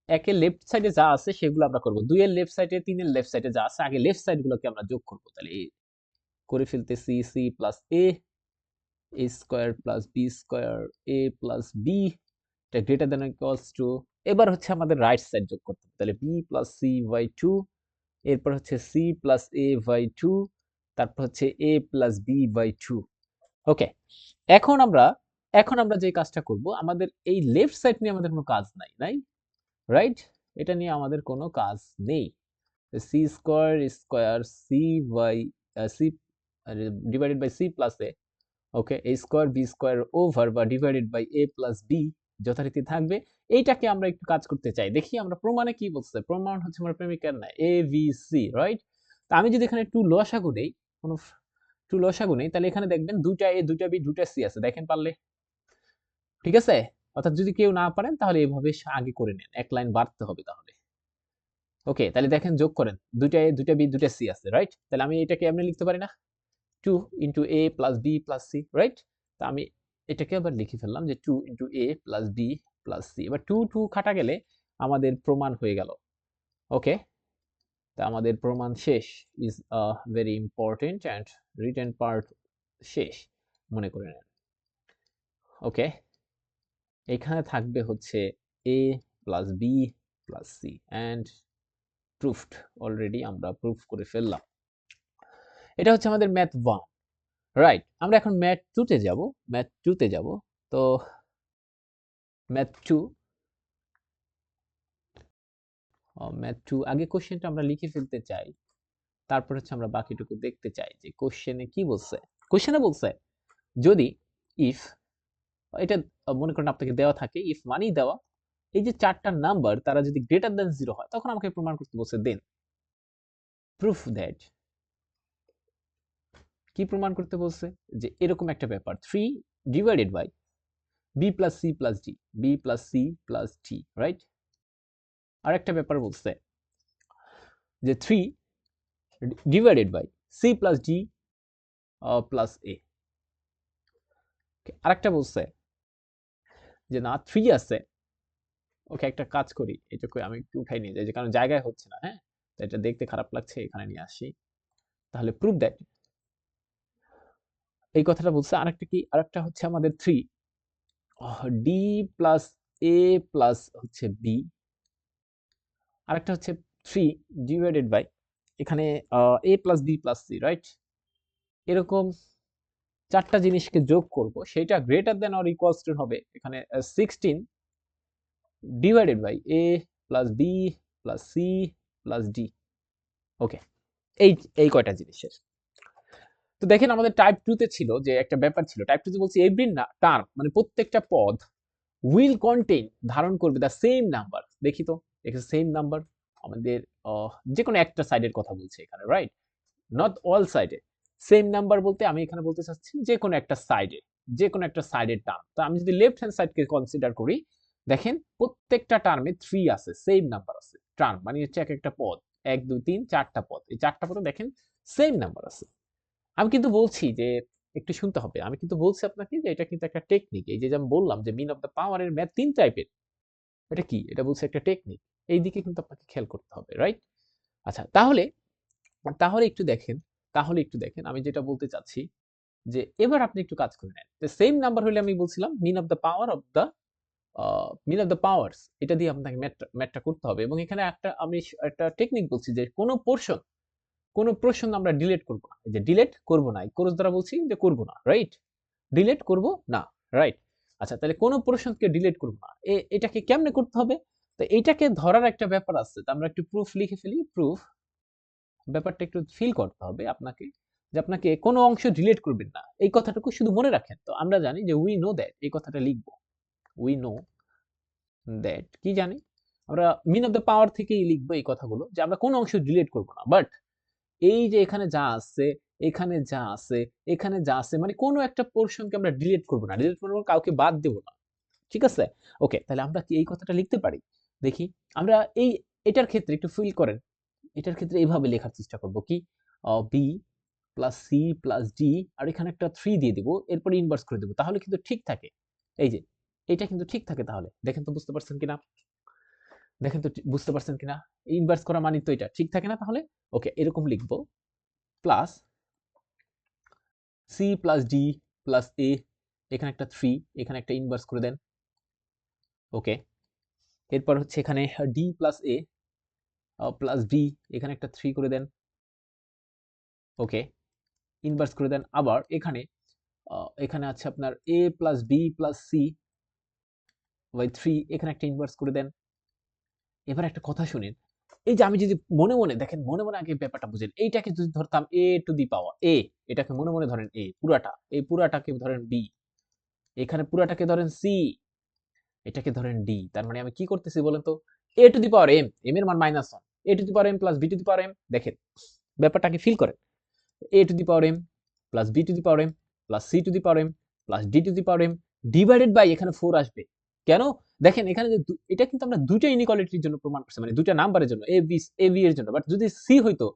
একের লেফট সাইডে যা আছে সেগুলো আমরা করব। 2 এর লেফট সাইডে 3 এর লেফট সাইডে যা আছে আগে লেফট সাইড গুলোকে আমরা যোগ করব। তাহলে করে ফেলতেছি c plus a square plus b square a plus b, এটা গ্রেটার দ্যান ইকুয়ালস টু, এবার হচ্ছে আমাদের রাইট সাইড যোগ করতে হবে। তাহলে b প্লাস c বাই 2, এরপর হচ্ছে c প্লাস a বাই 2, তারপর হচ্ছে a প্লাস b বাই 2। ওকে, এখন আমরা যে কাজটা করব, আমাদের এই লেফট সাইড নিয়ে আমাদের কোনো কাজ নাই, রাইট? এটা নিয়ে আমাদের কোনো কাজ নেই। c square square c by c divided by c plus a, okay, a square b square over বা divided by a plus b যথারীতি থাকবে। এইটাকে আমরা একটু কাজ করতে চাই। দেখি আমরা প্রমাণে কি বলছে। প্রমাণ হচ্ছে আমরা প্রেমিকার না, a b c, রাইট? তা আমি যদি এখানে একটু লসাগু দেই, কোনো একটু লসাগু নেই, তাহলে এখানে দেখবেন দুইটা a দুইটা b দুইটা c আছে, দেখেন পারলে, ঠিক আছে? অর্থাৎ যদি কেউ না পারেন তাহলে এইভাবে আগে করে নেন, এক লাইন বাড়তে হবে তাহলে। ওকে, তাহলে দেখেন যোগ করেন, দুইটা a দুইটা b দুইটা c আছে, রাইট? তাহলে আমি এটাকে এমনি লিখতে পারি না, 2 into a plus b plus c, right? তা আমি এটাকে আবার লিখে ফেললাম যে 2 into a plus b plus c। এবার 2 2 কাটা গেলে আমাদের প্রমাণ হয়ে গেল। ওকে, তা আমাদের প্রমাণ শেষ। Is very important and written part শেষ মনে করে নেন। ওকে, এখানে থাকবে হচ্ছে a plus b plus c and proofed, already আমরা প্রুফ করে ফেললাম। এটা হচ্ছে আমাদের ম্যাথ 1, রাইট? আমরা এখন ম্যাথ 2 তে যাব। ম্যাথ 2 তে যাব। তো ম্যাথ 2, ম্যাথ 2 আগে কোশ্চেনটা আমরা লিখে ফেলতে চাই, তারপর হচ্ছে আমরা বাকিটুকু দেখতে চাই যে কোশ্চেনে কি বলছে। কোশ্চেনে বলছে যদি ইফ, এটা মনে করেন আপনাকে দেওয়া থাকে, ইফ মানি দেওয়া, এই যে চারটা নাম্বার তারা যদি গ্রেটার দ্যান 0 হয় তখন আমাকে প্রমাণ করতে বলছে। দেন প্রুফ দ্যাট, কি প্রমাণ করতে বলছে? যে এরকম একটা ব্যাপার, 3 divided by b plus c plus d, b plus c plus d, right? আর একটা ব্যাপার বলছে যে 3 divided by c plus d plus a। আরেকটা বলছে যে না 3 আছে। ওকে, একটা কাজ করি, এটাকে আমি একটু উঠাই নিয়ে যাই, যে কারণ জায়গায় হচ্ছে না, হ্যাঁ? তো এটা দেখতে খারাপ লাগছে, এখানে নিয়ে আসি। তাহলে প্রুফ দ্যাট, এই কথাটা বলছে। আরেকটা কি? আরেকটা হচ্ছে আমাদের 3 d প্লাস a প্লাস হচ্ছে b, আরেকটা হচ্ছে 3 ডিভাইডেড বাই এখানে a plus b plus c, right? এরকম চারটা জিনিসকে যোগ করব, সেটা greater than or equals to হবে এখানে 16 divided by a plus b plus c plus d। Okay, এই এই কয়টা জিনিসের। তো দেখেন আমাদের টাইপ 2 তে ছিল যে একটা ব্যাপার ছিল, টাইপ 2 তে বলছি এভরি টার্ম, মানে প্রত্যেকটা পদ উইল কন্টেইন, ধারণ করবে দ্য সেম নাম্বার। দেখি তো, দেখি সেম নাম্বার আমাদের যে কোনো একটা সাইডের কথা বলছে এখানে, রাইট? নট অল সাইডে। সেম নাম্বার বলতে আমি এখানে বলতে চাচ্ছি যে কোনো একটা সাইডে, যে কোনো একটা সাইডের টার্ম। তো আমি যদি লেফট হ্যান্ড সাইডকে কনসিডার করি, দেখেন প্রত্যেকটা টার্মে 3 আছে, সেম নাম্বার আছে। টার্ম মানে হচ্ছে এক একটা পদ, 1 2 3 4টা পদ, এই চারটা পদে দেখেন সেম নাম্বার আছে। আমি কিন্তু বলছি যে একটু শুনতে হবে, আমি কিন্তু বলছি আপনাকে যে এটা কিন্তু একটা টেকনিক। এই যে আমি বললাম যে মিন অফ দ্য পাওয়ারের ম্যাথ 3 টাইপের, এটা কি? এটা বলছে একটা টেকনিক। এই দিকে কিন্তু আপনাকে খেয়াল করতে হবে, রাইট? আচ্ছা, তাহলে তাহলে একটু দেখেন, আমি যেটা বলতে চাচ্ছি যে এবার আপনি একটু কাজ করে নেন। তো সেম নাম্বার হলে আমি বলছিলাম mean of the power of the mean of the powers, এটা দিয়ে আপনাকে ম্যাথটা করতে হবে। এবং এখানে আমি একটা টেকনিক বলছি যে কোন পোরশন আমরা ডিলিট করব না। এই যে ডিলিট করব না, এই কোর্স দ্বারা বলছি যে করব না, রাইট? ডিলিট করব না, রাইট? আচ্ছা, তাহলে কোন পোরশনকে ডিলিট করব না, এটাকে কেমনে করতে হবে? তো এইটাকে ধরার একটা ব্যাপার আছে। তো আমরা একটু প্রুফ লিখে ফেলি। প্রুফ, ব্যাপারটা একটু ফিল করতে হবে আপনাকে। যে আপনাকে কোনো অংশ ডিলিট করবেন না, এই কথাটুকু শুধু মনে রাখেন। তো আমরা জানি যে উই নো দ্যাট, এই কথাটা লিখবো। উই নো দ্যাট কি জানি, আমরা মিন অফ দ্য পাওয়ার থেকেই লিখবো এই কথাগুলো, যে আমরা কোনো অংশ ডিলিট করব না। বাট এই যে এখানে যা আছে, এখানে যা আছে, এখানে যা আছে, মানে কোনো একটা পোরশনকে আমরা ডিলিট করব না, ডিলিট করব, কাউকে বাদ দেব না। ঠিক আছে? ওকে, তাহলে আমরা কি এই কথাটা লিখতে পারি? দেখি। আমরা এটার ক্ষেত্রে একটু ফিল করেন। এটার ক্ষেত্রে এইভাবে লেখার চেষ্টা করব কি, b plus C plus d, আর এখানে একটা 3 দিয়ে দিব, এরপরে ইনভার্স করে দেব, তাহলে কিন্তু ঠিক থাকে। এই যে এটা কিন্তু ঠিক থাকে। তাহলে দেখেন তো বুঝতে পারছেন কিনা, দেখেন তো বুঝতে পারছেন কিনা, ইনভার্স করা মানে তো এটা ঠিক থাকে না তাহলে। ওকে, এরকম লিখবো, plus C plus D plus এ, এখানে একটা 3, এখানে একটা ইনভার্স করে দেন। ওকে, এরপর হচ্ছে এখানে ডি প্লাস এ প্লাস ডি, এখানে একটা 3 করে দেন। ওকে, ইনভার্স করে দেন। আবার এখানে এখানে আছে আপনার a plus B plus C by 3, এখানে একটা ইনভার্স করে দেন। এবার একটা কথা শুনেন, এই যে আমি যদি মনে মনে দেখেন, মনে মনে আগে ব্যাপারটা বুঝেন, এইটাকে যদি ধরতাম এ টু দি পাওয়ার এ, এটাকে মনে মনে ধরেন এ পুরাটা, এই পুরাটাকে ধরেন বি, এখানে পুরাটাকে ধরেন সি, এটাকে ধরেন ডি। তার মানে আমি কি করতেছি বলেন তো, a to the power m, m এর মান -1, a to the power M plus B to the power m. দেখেন ব্যাপারটাকে ফিল করেন, a to the power M plus B to the power M plus C to the power M plus D to the power M divided by এখানে 4 আসবে। কেন? দেখেন এখানে যে এটা কিন্তু আমরা দুইটা ইনইকুয়ালিটির জন্য প্রমাণ করছি, মানে দুইটা নাম্বারের জন্য, এ বি এর জন্য। বাট যদি সি হইতো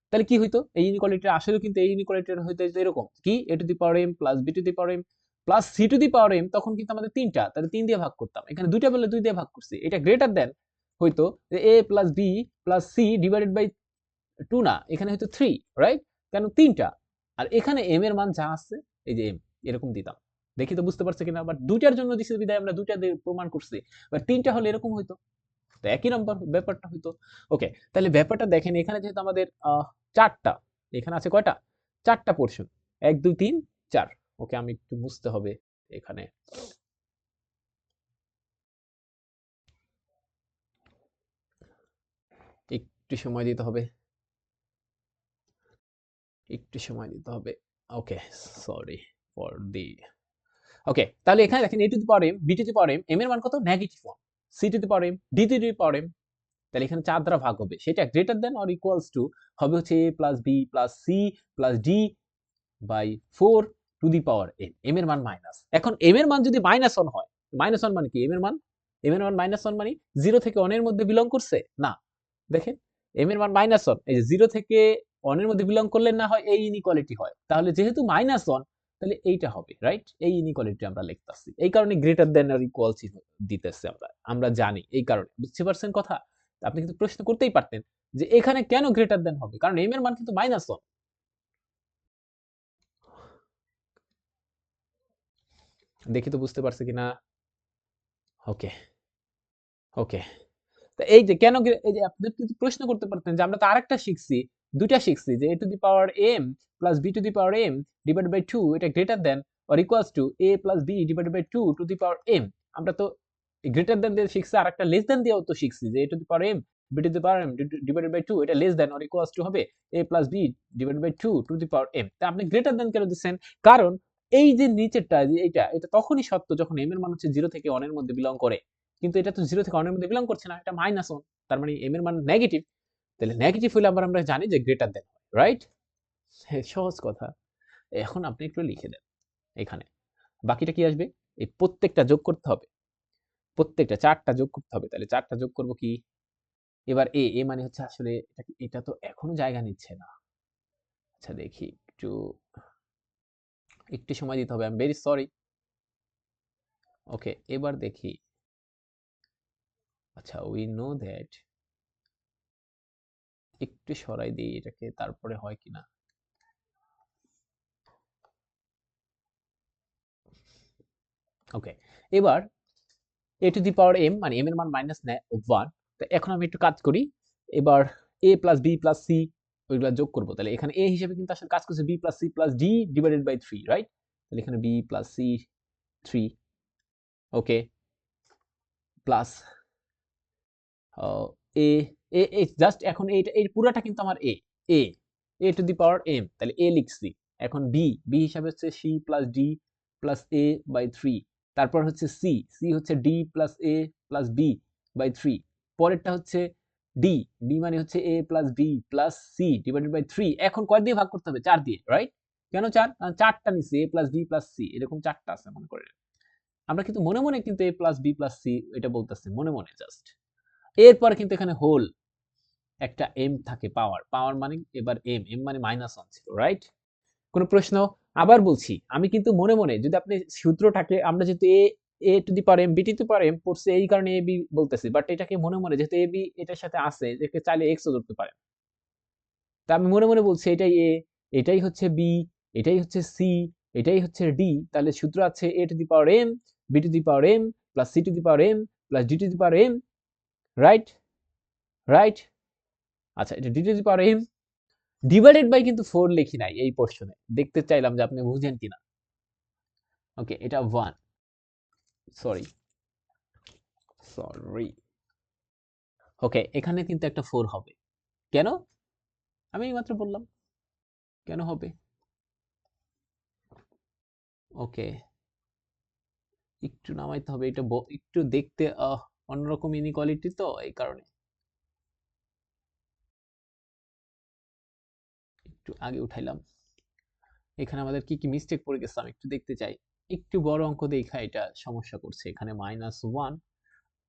তাহলে কি হইতো, এই ইনইকুয়ালিটি আসলে কিন্তু এই ইনইকুয়ালিটির হইতো এরকম কি, a to the power M plus B to the power M plus C to the power m, তখন কিন্তু আমাদের তিনটা, তাহলে 3 দিয়ে ভাগ করতাম, এখানে দুইটা বলে 2 দিয়ে ভাগ করছি। এটা গ্রেটার দেন হইতো A plus B plus C divided by 2 না, এখানে হয়তো 3, রাইট? কেন 3টা। আর এখানে m এর মান যা আছে, এই যে m, এরকম দিতাম। দেখি তো বুঝতে পারছে কিনা। বাট দুইটার জন্য দিছে বিধায় আমরা দুইটা দিয়ে প্রমাণ করছি। বাট 3টা হলে এরকম হইতো, তো একই নম্বর ব্যাপারটা হইতো। ওকে, তাহলে ব্যাপারটা দেখেন, এখানে যেহেতু আমাদের 4টা, এখানে আছে কয়টা, 4টা পোরশন, 1 2 3 4। ওকে, আমি একটু বুঝতে হবে এখানে, একটু সময় দিতে হবে, একটু সময় দিতে হবে। ওকে, সরি ফর দি। ওকে, তাহলে এখানে দেখেন a to the power m, b to the power m, m এর মান কত, negative 1, c to the power m, d to the power m, তাহলে এখানে 4 দ্বারা ভাগ হবে, সেটা greater than or equals to হবে হচ্ছে a plus b plus c plus d by 4 to the power m, m এর মান মাইনাস। এখন m এর মান যদি -1 হয়, -1 মানে কি, m এর মান, -1 মানে 0 থেকে 1 এর মধ্যে বিলং করছে না। দেখেন m এর মান -1, এই যে 0 থেকে 1 এর মধ্যে বিলং করলে না হয় এই ইনইকুয়ালিটি হয়, তাহলে যেহেতু -1 তাহলে এইটা হবে, রাইট? এই ইনইকুয়ালিটি আমরা লিখতাছি, এই কারণে গ্রেটার দেন অর ইকুয়ালস দিতেছে, আমরা আমরা জানি এই কারণে। বুঝতে পারছেন কথা? আপনি কিন্তু প্রশ্ন করতেই পারতেন যে এখানে কেন গ্রেটার দেন হবে, কারণ m এর মান কিন্তু -1। দেখি তো বুঝতে পারছে কিনা। ওকে, ওকে, তো এই যে কেন এই যে আপনি কিন্তু প্রশ্ন করতে পারতেন যে আমরা তো আরেকটা শিখছি, দুইটা শিখছি, যে a to the power m plus b to the power m divided by 2, এটা greater than or equals to a plus b divided by 2 to the power m। আমরা তো গ্রেটার দেন দিয়ে শিখছি, আর একটা লেস দেন দিয়েও তো শিখছি, যে a to the power m b to the power m divided by 2, এটা less than or equals to হবে a plus b divided by 2 to the power m। তা আপনি গ্রেটার দেন কেন দিচ্ছেন? কারণ এই যে নিচেরটা, যে এটা তখনই সত্য যখন m এর মান হচ্ছে 0 থেকে 1 এর মধ্যে বিলং করে, কিন্তু এটা তো 0 থেকে 1 এর মধ্যে বিলং করছে না, এটা -1, তার মানে m এর মান নেগেটিভ। তাহলে নেগেটিভ হলে আবার আমরা জানি যে গ্রেটার দেন, রাইট? সহজ কথা। এখন আপনি একটু লিখে দেন এখানে, বাকিটা কি আসবে, এই প্রত্যেকটা যোগ করতে হবে, প্রত্যেকটা 4টা যোগ করতে হবে। তাহলে 4টা যোগ করব কি, এবার এ মানে হচ্ছে আসলে এটা তো এখনো জায়গা নিচ্ছে না। আচ্ছা দেখি, একটু একটু সময় দিতে হবে, আই এম ভেরি সরি। ওকে, এবার দেখি। আচ্ছা, উই নো দ্যাট, একটু সরাই দিই এটাকে, তারপরে হয় কিনা। ওকে, এবার a to the power m, মানে m এর মান -1। তো এখন আমি একটু কাজ করি, এবার a plus b plus c ওইগুলা যোগ করব। তাহলে এখানে a হিসেবে কিন্তু আসলে কাজ করছে b plus c plus d divided by 3, right? তাহলে এখানে b plus c 3, okay, plus a a just এখন এইটা এই পুরাটা কিন্তু আমার এ, এ টু দি পাওয়ার এম, তাহলে এ লিখছি। এখন বি, বি হিসাবে হচ্ছে C plus D plus A by 3। তারপর হচ্ছে সি, সি হচ্ছে D plus A plus B by 3। পরেরটা হচ্ছে ডি, ডি মানে হচ্ছে এ plus B plus C divided by 3। এখন কয় দিয়ে ভাগ করতে হবে? 4 দিয়ে, রাইট? কেন 4? কারণ 4টা নিচ্ছে, এ প্লাস বি প্লাস সি, এরকম 4টা আছে মনে করে। আমরা কিন্তু মনে মনে কিন্তু এ প্লাস বি প্লাস সি এটা বলতেছি, মনে মনে জাস্ট। এরপর কিন্তু এখানে হোল একটা এম থাকে, পাওয়ার, পাওয়ার মানে এবার এম, এম মানে -1 ছিল, রাইট? কোন প্রশ্ন? আবার বলছি, আমি কিন্তু মনে মনে, যদি আপনি সূত্রটাকে, আমরা যেহেতু A to the power M B to the power M পড়ছে, এই কারণে এ বি বলতেছি, বাট এটাকে মনে মনে, যেহেতু এ বি এটার সাথে আছে, এটাকে চাইলে এক্স ও ধরতে পারেন। তা আমি মনে মনে বলছি এটাই এ, এটাই হচ্ছে বি, এটাই হচ্ছে সি, এটাই হচ্ছে ডি। তাহলে সূত্র আছে A to the power M B to the power M plus C to the power M plus D to the power M, right? Right? আচ্ছা, এটা D to the power M divided by কিন্তু 4 লিখি নাই এই পোরশনে, দেখতে চাইলাম যে আপনি বুঝেন কিনা। ওকে, এটা 1, সরি সরি। ওকে, এখানে কিন্তু একটা 4 হবে। কেন? আমি এইমাত্র বললাম কেন হবে। ওকে, একটু নামাইতে হবে, এটা একটু দেখতে অন্যরকম ইনইকুয়ালিটি, তো এই কারণে একটু আগে উঠাইলাম। এখানে আমাদের কি কি মিস্টেক পড়ে গেছে আমি একটু দেখতে চাই। একটু বড় অঙ্ক দেখা এটা সমস্যা করছে। এখানে -1,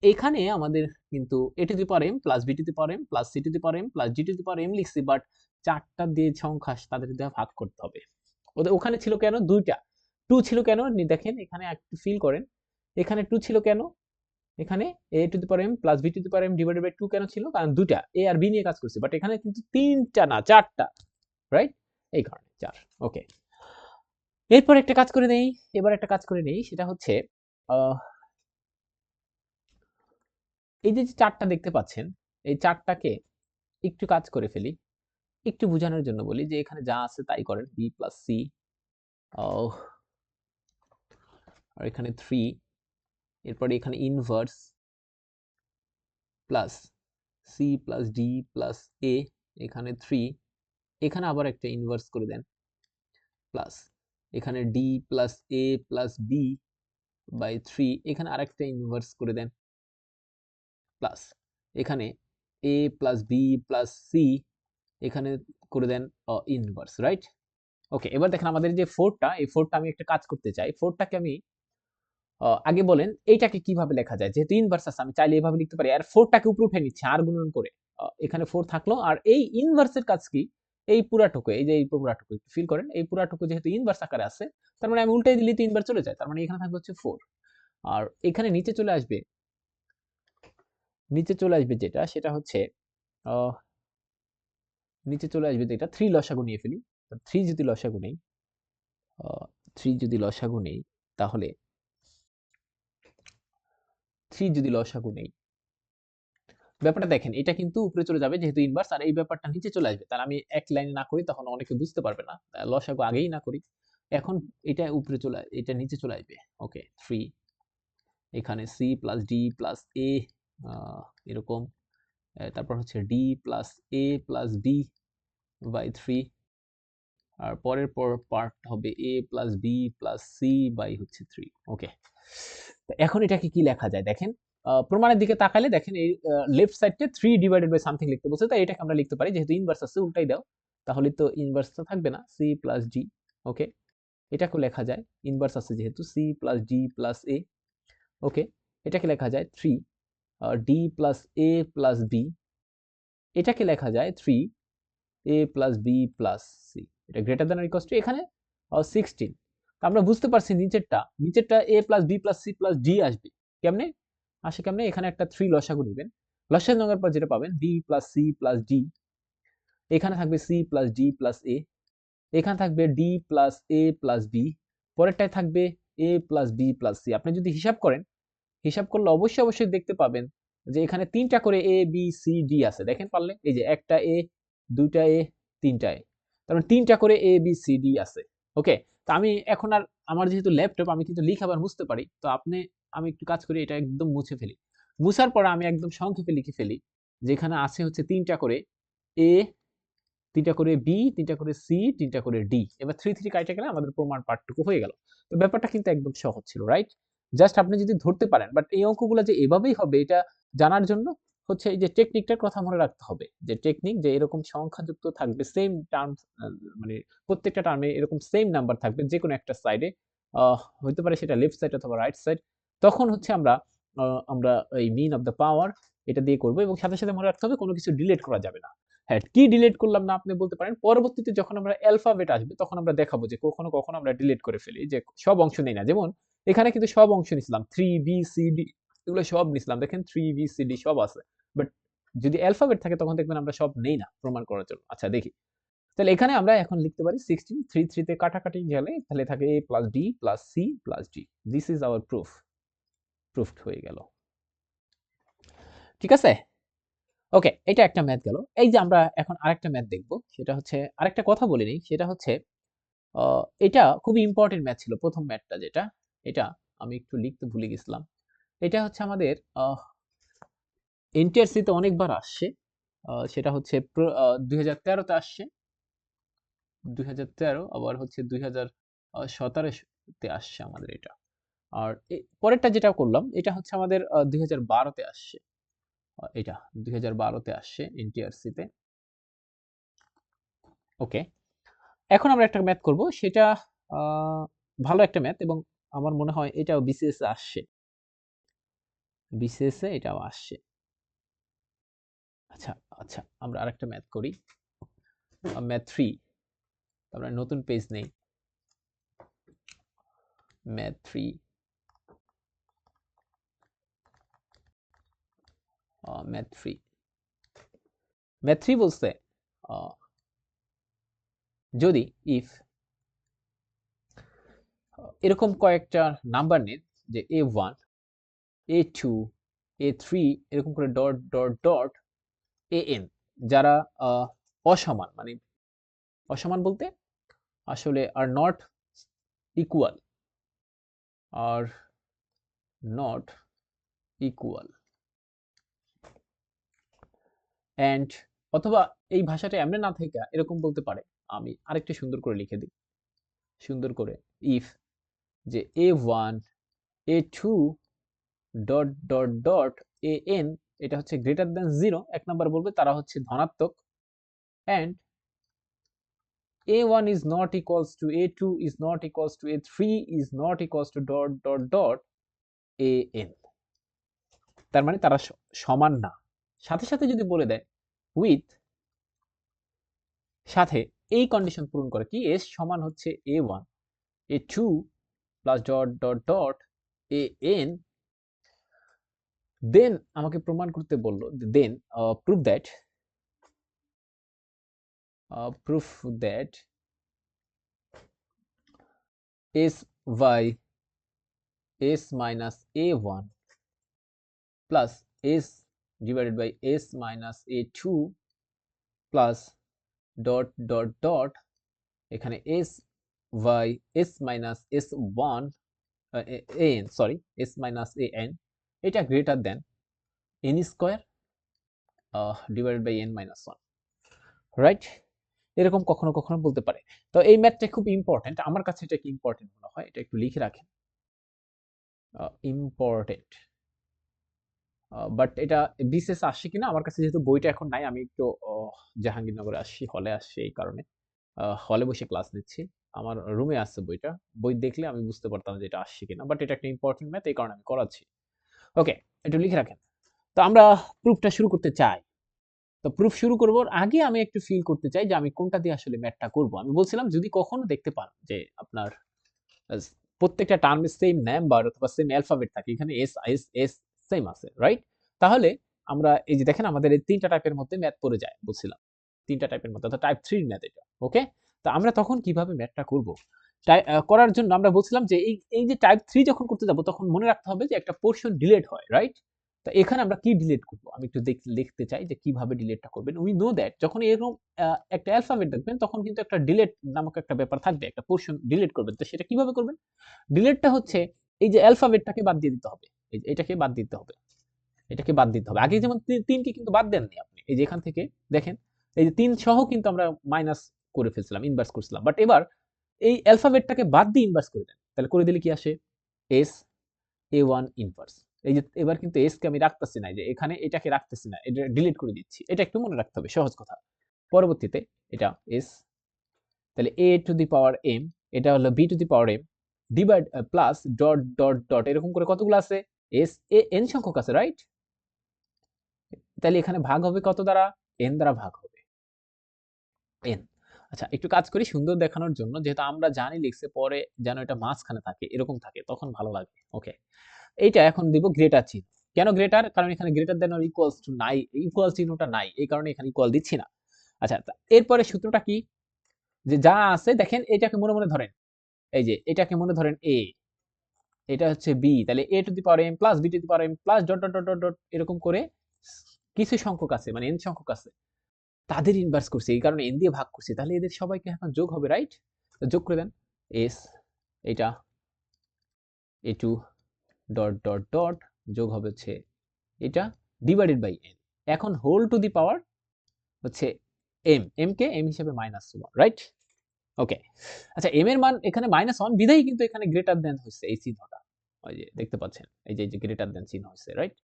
এখানে আমাদের কিন্তু A to the power M plus B to the power M plus C to the power M plus D to the power M লিখছি, বাট 4টা দিয়ে সংখ্যা তাদের দিয়ে ভাগ করতে হবে। ওখানে ছিল কেন 2টা? 2 ছিল কেন? দেখেন এখানে একটু ফিল করেন, এখানে 2 ছিল কেন? এখানে A to the power M plus B to the power M divided by 2 কেন ছিল? কারণ 2টা এ আর বি নিয়ে কাজ করছে, বাট এখানে কিন্তু 3টা না 4টা, রাইট? এই কারণে 4। ওকে, এরপর একটা কাজ করে নেই, এবার একটা কাজ করে নেই, সেটা হচ্ছে এই যে 4টা দেখতে পাচ্ছেন, এই 4টাকে একটু কাজ করে ফেলি, একটু বোঝানোর জন্য বলি যে এখানে যা আছে তাই করেন, বি প্লাস সি, আর এখানে 3, এরপরে এখানে inverse plus C plus D plus এ, এখানে 3, এখানে আবার একটা ইনভার্স করে দেন, প্লাস এখানে D plus A plus B by 3, এখানে আরেকটা ইনভার্স করে দেন, প্লাস এখানে A plus B plus C, এখানে করে দেন ইনভার্স, রাইট? ওকে, এবার দেখেন আমাদের যে 4টা, এই 4টা আমি একটা কাজ করতে চাই। 4টাকে আমি আগে বলেন এইটাকে কিভাবে লেখা যায়? যেহেতু ইনভার্স আছে, আমি চাইলে এভাবে লিখতে পারি। আর 4টাকে উপরে উঠে নিচ্ছি আর গুণন করে। এখানে 4 থাকলো, আর এই ইনভার্সের কাজ কি? এই পুরাটুকু, এই যে এই পুরাটুকু একটু ফিল করেন, এই পুরাটুকু যেহেতু ইনভার্স আকারে আছে, তার মানে আমি উল্টাই দিলেই তো ইনভার্স চলে যায়। তার মানে এখানে থাকবে হচ্ছে 4। আর এখানে নিচে চলে আসবে, নিচে চলে আসবে যেটা, সেটা হচ্ছে আহ নিচে চলে আসবে যেটা, 3 লসাগু নিয়ে ফেলি। 3 যদি লসাগু নেই, 3 যদি লসাগু নেই, তাহলে 3 যদি লসাগু নেই, ব্যাপারটা দেখেন, এটা কিন্তু উপরে চলে যাবে যেহেতু ইনভার্স, আর এই ব্যাপারটা নিচে চলে আসবে। তাহলে আমি এক লাইনে না করি, তখন অনেকে বুঝতে পারবে না। লসাগু আগেই না করি। এখন এটা উপরে চলে, এটা নিচে চলে আসবে। ওকে, 3, এখানে C plus D plus A, এরকম, তারপর হচ্ছে D plus A plus B by 3, আর পরের পার্ট হবে A plus B plus C by হচ্ছে 3। ওকে, এখন এটাকে কি লেখা যায় দেখেন, প্রমাণের দিকে তাকালে দেখেন এই লেফট সাইডে 3 ডিভাইডেড বাই সামথিং লিখতে বলছে, তাই এটাকে আমরা লিখতে পারি, যেহেতু ইনভার্স আছে উল্টাই দাও, তাহলে তো ইনভার্স তো থাকবে না, সি প্লাস ডি। ওকে, এটাকে লেখা যায়, ইনভার্স আছে যেহেতু, C plus D plus A. Okay, এটাকে লেখা যায় 3 ডি প্লাস এ প্লাস বি, এটাকে লেখা যায় 3 A plus B plus C, এটা গ্রেটার দ্যান আর ইকুয়ালস টু এখানে 16। আমরা বুঝতে পারছি নিচেরটা, নিচেরটা A plus B plus C plus D আসবে কেমনে, আসে কেমনে? এখানে একটা 3 লসাগু নেবেন, লসাগু নেওয়ার পর যেটা পাবেন b plus C plus d, এখানে থাকবে সি প্লাস ডি প্লাস এ, এখানে থাকবে ডি প্লাস এ প্লাস বি, পরেরটায় থাকবে a plus B plus c. আপনি যদি হিসাব করেন, হিসাব করলে অবশ্যই অবশ্যই দেখতে পাবেন যে এখানে 3টা করে এ বি সি ডি আছে, দেখেন পারলে, এই যে একটা এ, দুইটা এ, 3টা এ, তার মানে 3টা করে এ বি সি ডি আছে। ওকে, তো আমি এখন আর, আমার যেহেতু ল্যাপটপ, আমি কিন্তু লিখে আবার মুছতে পারি, তো আপনি, আমি একটু কাজ করি, এটা একদম মুছে ফেলি। মুছার পরে আমি একদম সংক্ষেপে লিখে ফেলি, যেখানে আছে হচ্ছে 3টা করে এ 3টা করে বি, 3টা করে সি, 3টা করে ডি। এবার 3 3 কাইটে গেলে আমাদের প্রমাণ পার্টটুকু হয়ে গেল। তো ব্যাপারটা কিন্তু একদম সহজ ছিল, রাইট? জাস্ট আপনি যদি ধরতে পারেন, বাট এই অঙ্কগুলো যে এভাবেই হবে এটা জানার জন্য হচ্ছে এই যে টেকনিকটার কথা মনে রাখতে হবে। যে টেকনিক যে এরকম সংখ্যাযুক্ত থাকবে সেম টার্মস, মানে প্রত্যেকটা টার্মে এরকম সেম নাম্বার থাকবে যেকোনো একটা সাইডে, হইতে পারে সেটা লেফট সাইড অথবা রাইট সাইড। তখন হচ্ছে আমরা এই মিন অফ দ্য পাওয়ার এটা দিয়ে করব, এবং সাথে সাথে মনে রাখতে হবে কোনো কিছু ডিলিট করা যাবে না। হ্যাঁ, কি ডিলিট করলাম না আপনি বলতে পারেন। পরবর্তীতে যখন আমরা অ্যালফাবেট আসবে তখন আমরা দেখাবো যে কখনো কখনো আমরা ডিলিট করে ফেলি, যে সব অংশ নেই না। যেমন এখানে কিন্তু সব অংশ নিছিলাম, 3 B C D এগুলো সব নিছিলাম, দেখেন 3 B C D সব আছে। বাট যদি অ্যালফাবেট থাকে তখন দেখবেন আমরা সব নেই না প্রমাণ করার জন্য। আচ্ছা দেখি, তাহলে এখানে আমরা এখন লিখতে পারি 16, 3 3 তে কাটাকাটি গেলে তাহলে থাকে A plus B plus C plus D। This is our proof. Proofed হয়ে গেল। ঠিক আছে? ওকে, এটা একটা ম্যাথ গেল। এই যে আমরা এখন আরেকটা ম্যাথ দেখব, সেটা হচ্ছে আরেকটা কথা বলে নেই, সেটা হচ্ছে এটা খুবই ইম্পর্টেন্ট ম্যাথ ছিল প্রথম ম্যাথটা যেটা, এটা আমি একটু লিখতে ভুলে গেছিলাম। এটা হচ্ছে আমাদের এনটিআরসি তে অনেকবার আসছে। সেটা হচ্ছে 2013 তে আসছে, 2013 আবার হচ্ছে 2017 তে আসছে আমাদের এটা। আর পরেরটা যেটা করলাম এটা হচ্ছে আমাদের 2012 তে আসছে। এটা 2012 তে আসছে এনটিআরসি তে। ওকে, এখন আমরা একটা ম্যাথ করব, সেটা ভালো একটা ম্যাথ, এবং আমার মনে হয় এটাও বিসিএস এ আসছে, বিসিএস এ এটাও আসছে। আচ্ছা আচ্ছা, আমরা আরেকটা ম্যাথ করি, ম্যাথ 3। আমরা নতুন পেজ নেই, ম্যাথ 3, ম্যাথ 3, ম্যাথ 3 বলছে যদি ইফ এরকম কয়েকটা নাম্বার নেন, যে A1 A2 A3 এরকম করে ডট ডট ডট AN, যারা অসমান, মানে অসমান বলতে আসলে are not equal, are not equal, and অথবা এই ভাষাটা এমনি না থেকে এরকম বলতে পারে, আমি আরেকটু সুন্দর করে লিখে দিই, সুন্দর করে, ইফ যে A1 A2 dot dot dot AN এটা হচ্ছে গ্রেটার দ্যান 0, এক নাম্বার বলবে তারা হচ্ছে ধনাত্মক, and A1 is not equals to A2 is not equals to A3 is not equals to dot dot dot AN, তার মানে তারা সমান না। সাথে সাথে যদি বলে দেয় উইথ, সাথে এই কন্ডিশন পূরণ করে কি S সমান হচ্ছে A1 A2 plus dot dot dot AN, then আমাকে প্রমাণ করতে বললো, then proof that S by S minus A1 plus S divided by S minus A2 plus dot dot dot এখানে S by S minus S1 AN, sorry S minus AN, এটা greater than n square divided by n minus 1, right? এরকম কখনো কখনো বলতে পারে। তো এই ম্যাথটা খুব ইম্পর্টেন্ট, আমার কাছে এটা কি ইম্পর্টেন্ট মনে হয়, এটা একটু লিখে রাখেন, ইম্পর্টেন্ট। বাট এটা বিসিএস আসছে কিনা আমার কাছে যেহেতু বইটা এখন নাই, আমি একটু জাহাঙ্গীরনগরে আসছি, হলে আসছি, এই কারণে হলে বসে ক্লাস নিচ্ছি। আমার রুমে আছে বইটা, বই দেখলে আমি বুঝতে পারতাম যে এটা আসছে কিনা, বাট এটা একটা ইম্পর্টেন্ট ম্যাথ, এই কারণে আমি করাচ্ছি। ওকে, একটু লিখে রাখেন। তো আমরা প্রুফটা শুরু করতে চাই। তো প্রুফ শুরু করবার আগে আমি একটু ফিল করতে চাই যে আমি কোনটা দিয়ে আসলে ম্যাথটা করব। আমি বলছিলাম যদি কখনো দেখতে পান যে আপনার প্রত্যেকটা টার্মে সেম নাম্বার অথবা সেম অ্যালফাবেট থাকে, এখানে এস এস এস সেম আছে, রাইট? তাহলে আমরা এই যে দেখেন আমাদের এই তিনটা টাইপের মধ্যে ম্যাথ পড়ে যায় বলছিলাম, তিনটা টাইপের মধ্যে, অর্থাৎ টাইপ 3 ম্যাথ এটা। ওকে, তো আমরা তখন কিভাবে ম্যাথটা করব? করার জন্য আমরা বলছিলাম যে এই যে টাইপ 3 যখন করতে যাব তখন মনে রাখতে হবে যে একটা পোরশন ডিলিট হয়, রাইট? তো এখানে আমরা কি ডিলিট করব আমি একটু লিখতে চাই যে কিভাবে ডিলিটটা করবেন। উই নো দ্যাট যখন এরকম একটা অ্যালফাবেট দেখবেন তখন কিন্তু একটা ডিলিট নামক একটা ব্যাপার থাকবে, একটা পোরশন ডিলিট করবেন। তো সেটা কিভাবে করবেন? ডিলিটটা হচ্ছে এই যে অ্যালফাবেটটাকে বাদ দিয়ে দিতে হবে, এই যে এটাকে বাদ দিতে হবে, এটাকে বাদ দিতে হবে। আগে যেমন 3 কে কিন্তু বাদ দেননি আপনি, এই যে এখান থেকে দেখেন এই যে 3 সহ কিন্তু আমরা মাইনাস করে ফেলছিলাম, ইনভার্স করছিলাম। বাট এবার এই অ্যালফাবেটটাকে বাদ দিয়ে ইনভার্স করে দেন। তাহলে করে দিলে কি আসে? S A1 inverse. এই যে এবার কিন্তু এস কে আমি রাখতেছি না, যে এখানে এটাকে রাখতেছি না, এটা ডিলিট করে দিচ্ছি। এটা একটু মনে রাখতে হবে, সহজ কথা। পরবর্তীতে এটা এস, তাহলে a to the power m, এটা হলো b to the power m divide plus dot dot dot, এরকম করে কতগুলো আছে? এস এ n সংখ্যক আছে, রাইট? তাহলে এখানে ভাগ হবে কত দ্বারা? n দ্বারা ভাগ হবে, n। আচ্ছা, একটু কাজ করি সুন্দর দেখানোর জন্য, যেহেতু আমরা জানি লিখছে, পরে যেন এটা মাঝখানে থাকে, এরকম থাকে, তখন ভালো লাগে। ওকে, এইটা এখন দিব গ্রেটার চিহ্ন। কেন গ্রেটার? কারণ এখানে greater than or equals two নাই, ইকুয়াল চিহ্নটা নাই, এই কারণে এখানে ইকুয়াল দিচ্ছি না। আচ্ছা, এরপরে সূত্রটা কি? যে যা আছে দেখেন, এটাকে মনে মনে ধরেন, এই যে এটাকে মনে ধরেন a, এটা হচ্ছে b, তাহলে a to the power m plus b to the power m plus dot dot dot dot, এরকম করে কিছু সংখ্যক আছে, মানে n সংখ্যক আছে, তাদের ইনভার্স করছি, এই কারণে n দিয়ে ভাগ করছি। তাহলে এদের সবাইকে এখন যোগ হবে, রাইট? তো যোগ করে দেন, s, এটা a2 ডট ডট ডট, যোগ হবে হচ্ছে এটা ডিভাইডেড বাই n। এখন হোল টু দি পাওয়ার হচ্ছে m কে m হিসেবে -1, রাইট? ওকে। আচ্ছা, m এর মান এখানে -1 বিধায় কিন্তু এখানে গ্রেটার দেন হইছে এই চিহ্নটা। ওই যে দেখতে পাচ্ছেন, এই যে গ্রেটার দেন চিহ্ন হইছে, রাইট?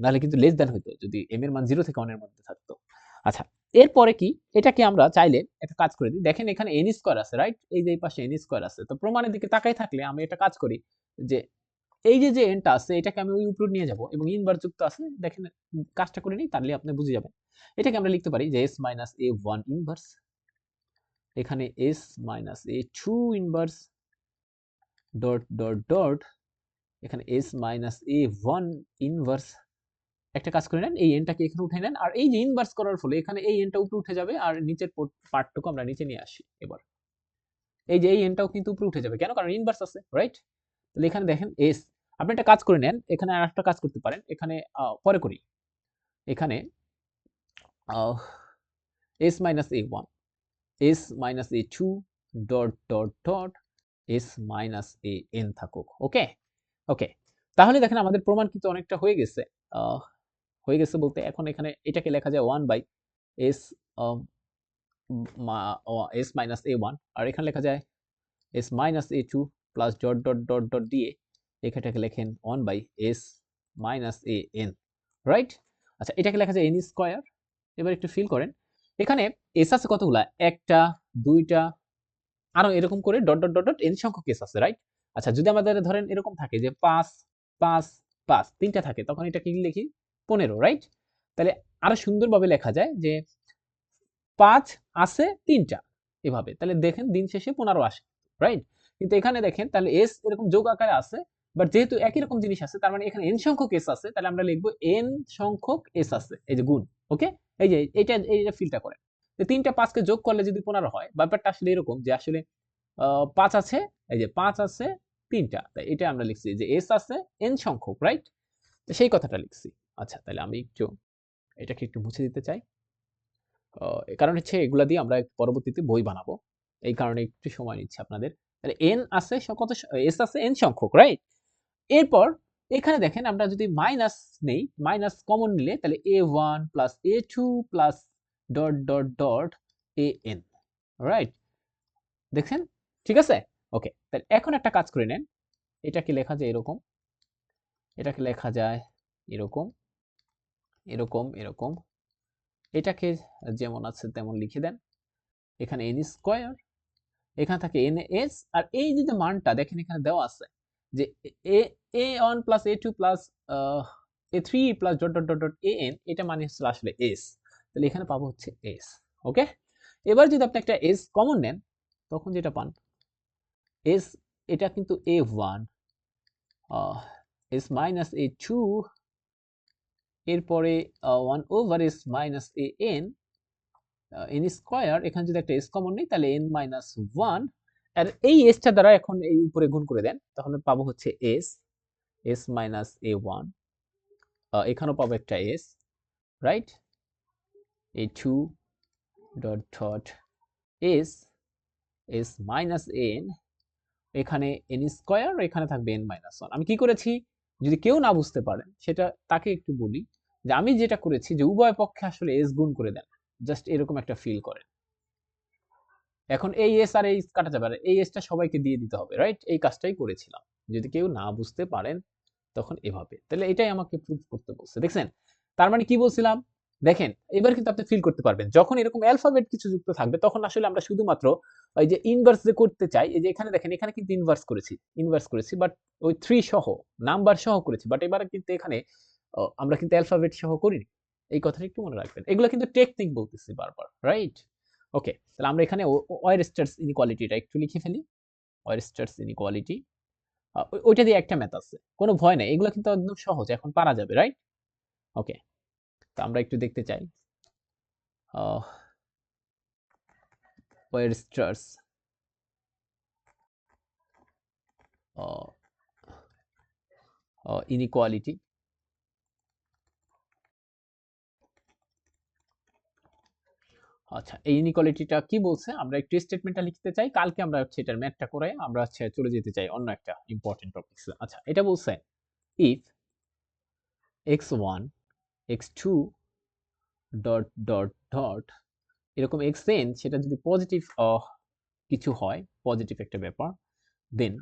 নাহলে কিন্তু লেস দেন হইতো যদি m এর মান 0 থেকে 1 এর মধ্যে থাকতো। আচ্ছা, এরপরে কি? এটাকে আমরা চাইলে একটা কাজ করে দিই। দেখেন এখানে n স্কয়ার আছে, রাইট? এই যে এই পাশে n স্কয়ার আছে। তো প্রমাণের দিকে তাকাই থাকলে আমি একটা কাজ করি, যে এই যে n টা আছে, এটাকে আমি ওই উপরে নিয়ে যাব এবং ইনভার্স যুক্ত আছে। দেখেন কাজটা করে নিই, তাহলে আপনি বুঝে যাবেন। এটাকে আমরা লিখতে পারি যে s a1 ইনভার্স, এখানে s a2 inverse dot dot dot, এখানে s a1 ইনভার্স। একটা কাজ করে নেন, এই এনটাকে এখানে উঠে নেন, আর এই যে ইনভার্স করার ফলে এখানে এই এনটা উপরে উঠে যাবে, আর নিচের পার্টটুকু আমরা নিচে নিয়ে আসি। এবার এই যে এই এনটাও কিন্তু উপরে উঠে যাবে, কেন? কারণ ইনভার্স আছে, রাইট? তাহলে এখানে দেখেন s, আপনি একটা কাজ করে নেন, এখানে আরেকটা কাজ করতে পারেন, এখানে পরে করি। এখানে s a1, s a2 dot dot dot, s an থাকুক। ওকে, ওকে। তাহলে দেখেন আমাদের প্রমাণ কিন্তু অনেকটা হয়ে গেছে। হয়ে গেছে বলতে, এখন এখানে এটাকে লেখা যায় 1 বাই s s মাইনাস a1, আর এখানে লেখা যায় s মাইনাস a2 plus dot dot dot dot দিয়ে এখানটাকে লেখেন 1 বাই s মাইনাস an, রাইট? আচ্ছা, এটাকে লেখা যায় n স্কয়ার। এবার একটু ফিল করেন, এখানে s আছে কতগুলা? একটা, দুইটা, আরো এরকম করে dot dot dot dot n সংখ্যক s আছে, রাইট? আচ্ছা, যদি আমাদের ধরেন এরকম থাকে যে 5 5 5 তিনটা থাকে, তখন এটা কি লিখি? 15, রাইট? তাহলে আরো সুন্দরভাবে লেখা যায় যে 5 আছে 3টা, এভাবে। তাহলে দেখেন দিন শেষে 15 আসে, রাইট? কিন্তু এখানে দেখেন তাহলে s এরকম যোগ আকারে আছে, বাট যেহেতু একই রকম জিনিস আছে, তার মানে এখানে n সংখ্যক s আছে, তাহলে আমরা লিখব n সংখ্যক s আছে, এই যে গুণ। ওকে, এই যে এইটা ফিলটা করেন, যে 3টা 5 কে যোগ করলে যদি 15 হয়, ব্যাপারটা আসলে এরকম যে আসলে 5 আছে, এই যে 5 আছে 3টা, তাই এটা আমরা লিখছি যে s আছে n সংখ্যক, রাইট? তো সেই কথাটা লিখছি। আচ্ছা, তাহলে আমি এটাকে একটু মুছে দিতে চাই। কারণ হচ্ছে এগুলা দিয়ে আমরা পরবর্তীতে বই বানাবো। এই কারণে একটু সময় নিচ্ছে আপনাদের। তাহলে n আছে কত? s আছে n সংখ্যক, রাইট? এরপর এখানে দেখেন আমরা যদি মাইনাস নেই, মাইনাস কমন নিলে তাহলে a1 plus a2 plus dot dot dot an, right? দেখছেন? ঠিক আছে? ওকে, তাহলে এখন একটা কাজ করে নেন। এটাকে লেখা যায় এরকম, এটাকে লেখা যায় এরকম, এরকম, এরকম। এটাকে যেমন আছে তেমন লিখে দেন। এখানে n স্কয়ার, এখানে থাকে ns, আর এই যে মানটা দেখেন এখানে দেওয়া আছে যে a1 plus a2 plus a3 plus dot dot dot dot an, এটা মানে হচ্ছে আসলে s। তাহলে এখানে পাবো হচ্ছে s। ওকে, এবার যদি আপনি একটা s কমন নেন, তখন যেটা পান s, এটা কিন্তু a1 s মাইনাস a2, এরপরে 1 over s minus an n square, এখানে যদি একটা s কমন নেই তাহলে n মাইনাস 1, আর এই s টা দ্বারা এখন এই উপরে গুণ করে দেন, তাহলে পাবো হচ্ছে s মাইনাস a1, এখানেও পাবো একটা s, right? a2 dot dot s minus an, এখানে n স্কয়ার, এখানে থাকবে n মাইনাস 1। আমি কি করেছি, যদি কেউ না বুঝতে পারেন সেটা তাকে একটু বলি, যে আমি যেটা করেছি যে উভয় পক্ষে আসলে s গুণ করে দেন। জাস্ট এরকম একটা ফিল করেন। এখন এই এস আর এই কাটা যাবে, আর এই এসটা সবাইকে দিয়ে দিতে হবে, রাইট? এই কাজটাই করেছিলাম। যদি কেউ না বুঝতে পারেন তখন এভাবে, তাহলে এটাই আমাকে প্রুভ করতে বলছে, দেখছেন? তার মানে কি বলছিলাম? দেখেন, এবার কিন্তু আপনি ফিল করতে পারবেন যখন এরকম অ্যালফাবেট কিছু যুক্ত থাকবে তখন আসলে আমরা শুধুমাত্র ওই যে ইনভার্স যে করতে চাই, এই যে এখানে দেখেন, এখানে কিন্তু ইনভার্স করেছি, বাট ওই 3 সহ নাম্বার সহ করেছি, বাট এবারে কিন্তু এখানে আমরা কিন্তু অ্যালফাবেট সহ করিনি। এই কথাটা একটু মনে রাখবেন। এগুলো কিন্তু টেকনিক বলতেছি বারবার, রাইট? ওকে, তাহলে আমরা এখানে ওয়েরস্টার্স ইনইকুয়ালিটিটা একটু লিখে ফেলি। ওয়েরস্টার্স ইনইকুয়ালিটি, ওইটা দিয়ে একটা ম্যাথ আছে, কোনো ভয় নাই, এগুলো কিন্তু একদম সহজ, এখন পারা যাবে, রাইট? ওকে, তো আমরা একটু দেখতে চাই ওয়েরস্টার্স ইনইকুয়ালিটি। আচ্ছা, এই ইনইকুয়ালিটিটা কি বলছে আমরা একটু স্টেটমেন্টটা লিখতে চাই, কালকে আমরা হচ্ছে এটার ম্যাথটা করে আমরা হচ্ছে চলে যেতে চাই অন্য একটা ইম্পর্টেন্ট টপিক। আচ্ছা, এটা বলছে if x1 x2 dot dot dot এরকম xn সেটা যদি পজিটিভ কিছু হয়, পজিটিভ একটা ব্যাপার, দেন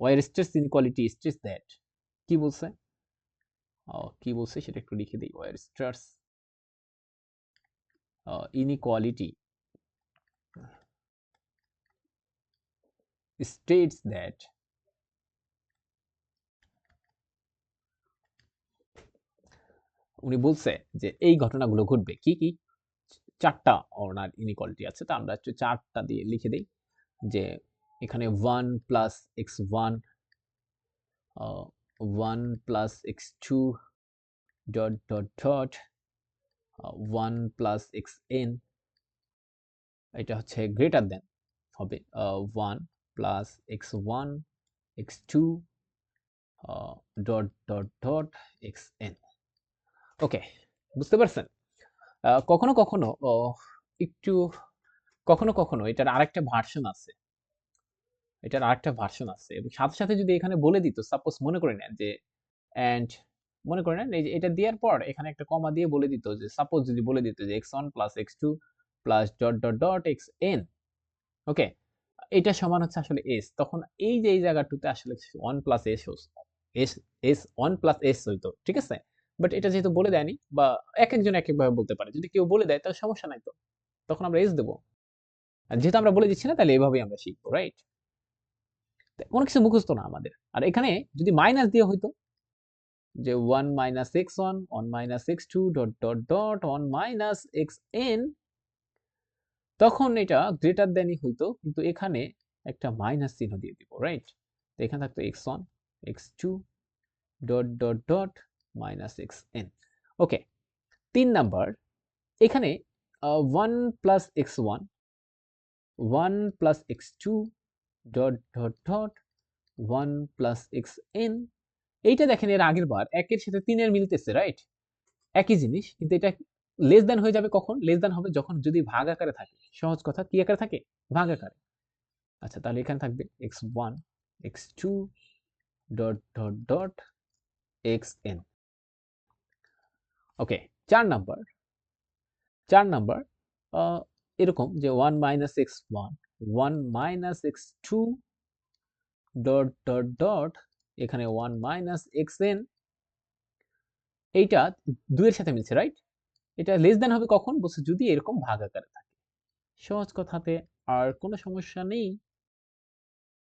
ওয়েরস্টার্স ইনইকুয়ালিটি স্টেটস দ্যাট, কি বলছে? কি বলছে সেটা একটু লিখে দিই। ওয়েরস্টার্স ইনইকুয়ালিটি states that উনি বলছে যে এই ঘটনাগুলো ঘটবে, কি কি? চারটা ওনার ইনইকুয়ালিটি আছে, তা আমরা একটু চারটা দিয়ে লিখে দিই। যে এখানে 1 plus x1 1 plus x2 dot dot dot 1 plus xn, এটা হচ্ছে গ্রেটার দেন হবে 1 plus x1 x2 dot dot dot xn। ওকে, বুঝতে পারছেন? কখনো কখনো একটু কখনো কখনো এটার আরেকটা ভার্সন আছে, এবং সাথে সাথে যদি এখানে বলে দিত, সাপোজ মনে করে নেন যে এন্ড, মনে করে নেন এই যে এটা দেওয়ার পর এখানে একটা কমা দিয়ে বলে দিত, যে সাপোজ যদি বলে দিত যে x1 plus x2 plus dot dot dot xn, ওকে, এটা সমান হচ্ছে আসলে s, তখন এই যে এই জায়গাটুতে আসলে 1 plus s s s 1 plus s হইতো, ঠিক আছে? বাট এটা যেহেতু বলে দেয়নি, বা এক একজন এক একভাবে বলতে পারে, যদি কেউ বলে দেয় তাহলে সমস্যা নাই, তো তখন আমরা s দেবো। আর যেহেতু আমরা বলে দিচ্ছি না, তাহলে এভাবেই আমরা শিখবো, রাইট? কোনো কিছু মুখস্থ না আমাদের। আর এখানে যদি মাইনাস দিয়ে হইতো যে 1 minus x1 1 minus x2 dot dot dot 1 minus xn, তখন এটা গ্রেটার দ্যানই হইতো, কিন্তু এখানে একটা মাইনাস চিহ্ন দিয়ে দিব, রাইট? তো এখানে থাকতো x1 x2 dot dot dot minus xn। ওকে, 3 নাম্বার, এখানে 1 plus x1 1 plus x2 dot dot dot 1 plus xn, এইটা দেখেন এর আগের বার একের সাথে 3 এর মিলতেছে, রাইট? একই জিনিস, কিন্তু এটা লেস দ্যান হয়ে যাবে কখন? লেস দ্যান হবে যখন যদি ভাগ আকারে থাকে। সহজ কথা, কি আকারে থাকে? ভাগ আকারে। আচ্ছা, তাহলে এখানে থাকবে x1 x2 dot dot dot xn। ওকে, 4 নাম্বার, 4 নাম্বার এরকম যে 1 minus x1 1 minus x2 dot dot dot এখানে 1 মাইনাস xn, এইটা 2 এর সাথে মিলছে, রাইট? এটা লেস দ্যান হবে কখন? বলছে যদি এরকম ভাগ আকারে থাকে। সহজ কথাতে আর কোনো সমস্যা নেই,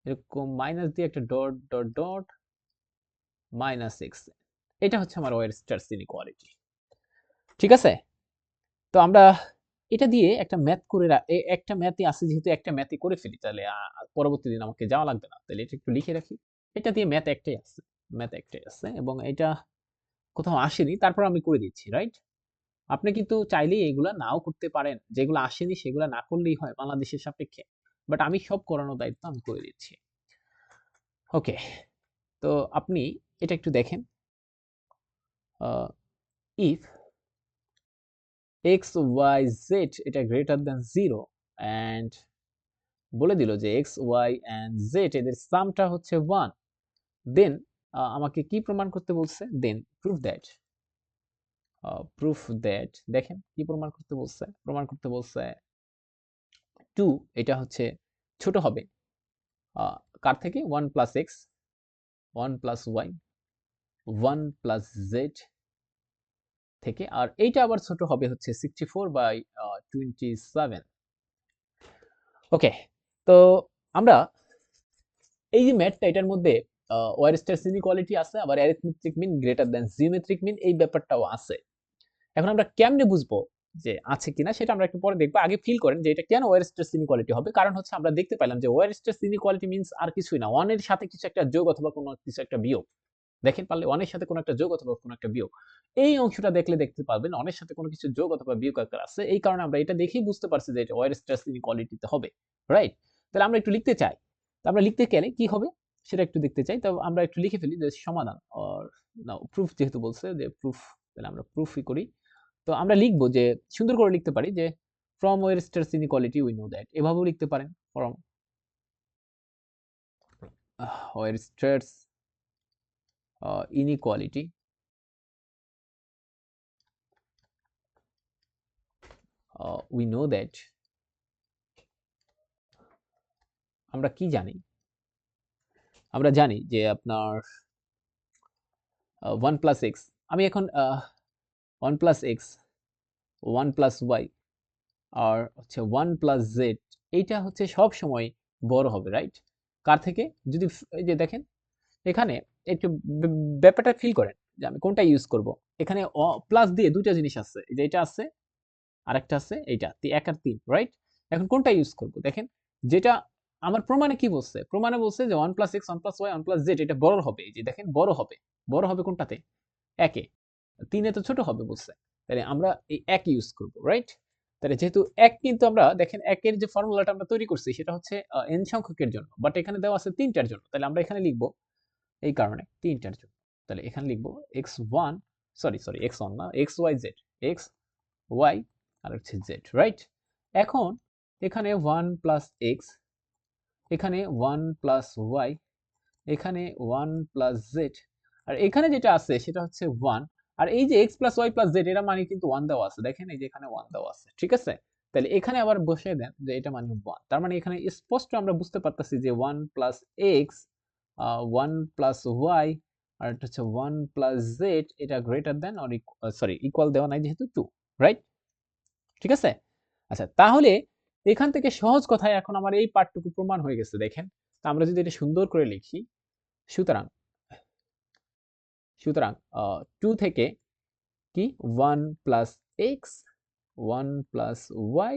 এরকম মাইনাস দিয়ে একটা dot dot dot minus x, এটা হচ্ছে আমার ওয়েরস্টার্স ইনইকুয়ালিটি, ঠিক আছে? তো আমরা এটা দিয়ে একটা ম্যাথ করে একটা ম্যাথই আছে, যেহেতু একটা ম্যাথই করে ফেলি, তাহলে পরবর্তী দিন আমাকে যাওয়া লাগবে না, তাহলে এটা একটু লিখে রাখি। এটা দিয়ে ম্যাথ একটাই আছে এবং এটা কোথাও আসেনি, তারপর আমি করে দিচ্ছি, রাইট? আপনি কিন্তু চাইলেই এগুলা নাও করতে পারেন, যেগুলো আসেনি সেগুলা না করলেই হয় বাংলাদেশের সাপেক্ষে, বাট আমি সব করানোর দায়িত্ব আমি করে দিচ্ছি। ওকে, তো আপনি এটা একটু দেখেন, ইফ এক্স ওয়াই জেড এটা গ্রেটার দ্যান 0 অ্যান্ড বলে দিল যে এক্স ওয়াই অ্যান্ড জেড এদের সামটা হচ্ছে 1, দেন আমাকে কি প্রমাণ করতে বলছে? দেন প্রুভ দ্যাট প্রুফ দ্যাট, দেখেন কি প্রমাণ করতে বলছে, প্রমাণ করতে বলছে 2 এটা হচ্ছে ছোট হবে কার থেকে, 1 plus x, 1 plus y, 1 plus z থেকে, আর এইটা আবার ছোট হবে হচ্ছে 64/27। ওকে, তো আমরা এই যে ম্যাথটা, এটার মধ্যে ওয়ারস্টার্স ইনইকুয়ালিটি আছে, আবার arithmetic mean greater than geometric mean এই ব্যাপারটাও আছে। এখন আমরা কেমনে বুঝবো যে আছে কিনা, সেটা আমরা একটু পরে দেখবো। আগে ফিল করেন যে এটা কেন ওয়ারস্টার্স ইনইকুয়ালিটি হবে। কারণ হচ্ছে আমরা দেখতে পেলাম যে ওয়ারস্টার্স ইনইকুয়ালিটি মিন্স আর কিছুই না, 1 এর সাথে কিছু একটা যোগ অথবা কোনো কিছু একটা বিয়োগ। দেখেন পারলে 1 এর সাথে কোনো একটা যোগ অথবা কোনো একটা বিয়োগ। এই অংশটা দেখলে দেখতে পারবেন 1 এর সাথে কোনো কিছু যোগ অথবা বিয়োগ আকার আছে। এই কারণে আমরা এটা দেখেই বুঝতে পারছি যে এটা ওয়ারস্টার্স ইনইকুয়ালিটিতে হবে। রাইট? তাহলে আমরা একটু লিখতে চাই। তো আমরা লিখতে গেলে কি হবে সেটা একটু দেখতে চাই। তো আমরা একটু লিখে ফেলি যে সমাধান অর না, প্রুফ যেহেতু বলছে যে প্রুফ, তাহলে আমরা প্রুফই করি। তো আমরা লিখব যে সুন্দর করে লিখতে পারি যে from Weierstrass inequality we know that, এভাবেও লিখতে পারেন from Weierstrass inequality we know that, আমরা কি জানি, আমরা জানি যে আপনার 1 প্লাস এক্স, আমি এখন 1 প্লাস এক্স, 1 প্লাস ওয়াই আর হচ্ছে 1 প্লাস জেড, এইটা হচ্ছে সব সময় বড় হবে, রাইট? কার থেকে? যদি এই যে দেখেন এখানে একটু ব্যাপারটা ফিল করেন যে আমি কোনটা ইউজ করব। এখানে প্লাস দিয়ে দুইটা জিনিস আছে, এই যে এটা আছে আরেকটা আছে এইটা, 1 আর 3, রাইট? এখন কোনটা ইউজ করব দেখেন, যেটা আমার প্রমাণে কি বলছে, প্রমাণে বলছে যে 1 plus x, 1 plus y, 1 plus z এটা বড় হবে। এই যে দেখেন বড় হবে, বড় হবে কোনটাতে? 1 এ, 3 এ তো ছোট হবে বলছে। তাহলে আমরা এই 1 ইউজ করব, রাইট? তাহলে যেহেতু 1, কিন্তু আমরা দেখেন 1 এর যে ফর্মুলাটা আমরা তৈরি করছি সেটা হচ্ছে n সংখ্যকের জন্য, বাট এখানে দেওয়া আছে 3টার জন্য। তাহলে আমরা এখানে লিখব এই কারণে 3টার জন্য। তাহলে এখানে লিখব x1, সরি x1 না, xyz, x y আর হচ্ছে z, রাইট? এখন এখানে 1 প্লাস x, এখানে 1 প্লাস y, এখানে 1 প্লাস z, আর এখানে যেটা আছে সেটা হচ্ছে 1। আর এই যে x plus y plus z, এটা মানে কিন্তু 1 দেওয়া আছে, দেখেন এই যে এখানে 1 দেওয়া আছে, ঠিক আছে? তাহলে এখানে আবার বসিয়ে দেন যে এটা মানে 1। তার মানে এখানে স্পষ্ট আমরা বুঝতে পারতেছি যে 1 প্লাস x, 1 প্লাস y আর এটা হচ্ছে 1 প্লাস z, এটা গ্রেটার দ্যান অর ইকুয়াল দেওয়া নাই যেহেতু 2, রাইট? ঠিক আছে? আচ্ছা, তাহলে এখান থেকে সহজ কথায় এখন আমার এই পার্টটুকু প্রমাণ হয়ে গেছে, দেখেন। তো আমরা যদি এটা সুন্দর করে লিখি, সুতরাং সুতরাং 2 থেকে কি 1 plus x, 1 plus y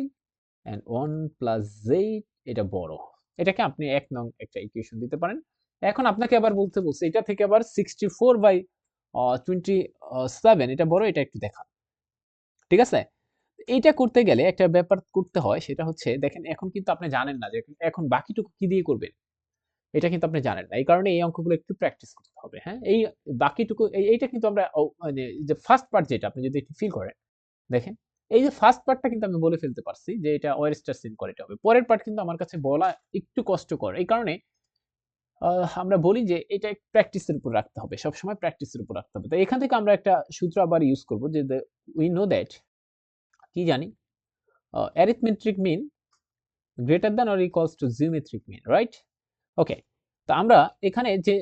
and 1 plus z এটা বড়। এটাকে আপনি 1 নং একটা ইকুয়েশন দিতে পারেন। এখন আপনাকে আবার বলতে বলছে এটা থেকে আবার 64/27 এটা বড়, এটা একটু দেখান। ঠিক আছে? এইটা করতে গেলে একটা ব্যাপার করতে হয়, সেটা হচ্ছে দেখেন এখন কিন্তু আপনি জানেন না যে এখন বাকিটুকু কি দিয়ে করবেন। এটা কিন্তু আপনি জানেন না। এই কারণে এই অঙ্কগুলো একটু প্র্যাকটিস করতে হবে, হ্যাঁ? এই বাকিটুকু এইটা কিন্তু আমরা মানে যে ফার্স্ট পার্ট যেটা আপনি যদি একটু ফিল করেন, দেখেন এই যে ফার্স্ট পার্টটা কিন্তু আমি বলে ফেলতে পারছি যে এটা ওয়েস্টার্স ইনইকুয়ালিটি হবে। পরের পার্ট কিন্তু আমার কাছে বলা একটু কষ্টকর। এই কারণে আমরা বলি যে এটা প্র্যাকটিসের উপর রাখতে হবে। সবসময় প্র্যাকটিসের উপর রাখতে হবে। তো এখান থেকে আমরা একটা সূত্র আবার ইউজ করব যে উই নো দ্যাট, কি জানি? arithmetic mean greater than or equals to geometric mean, right? ওকে, তো আমরা এখানে যে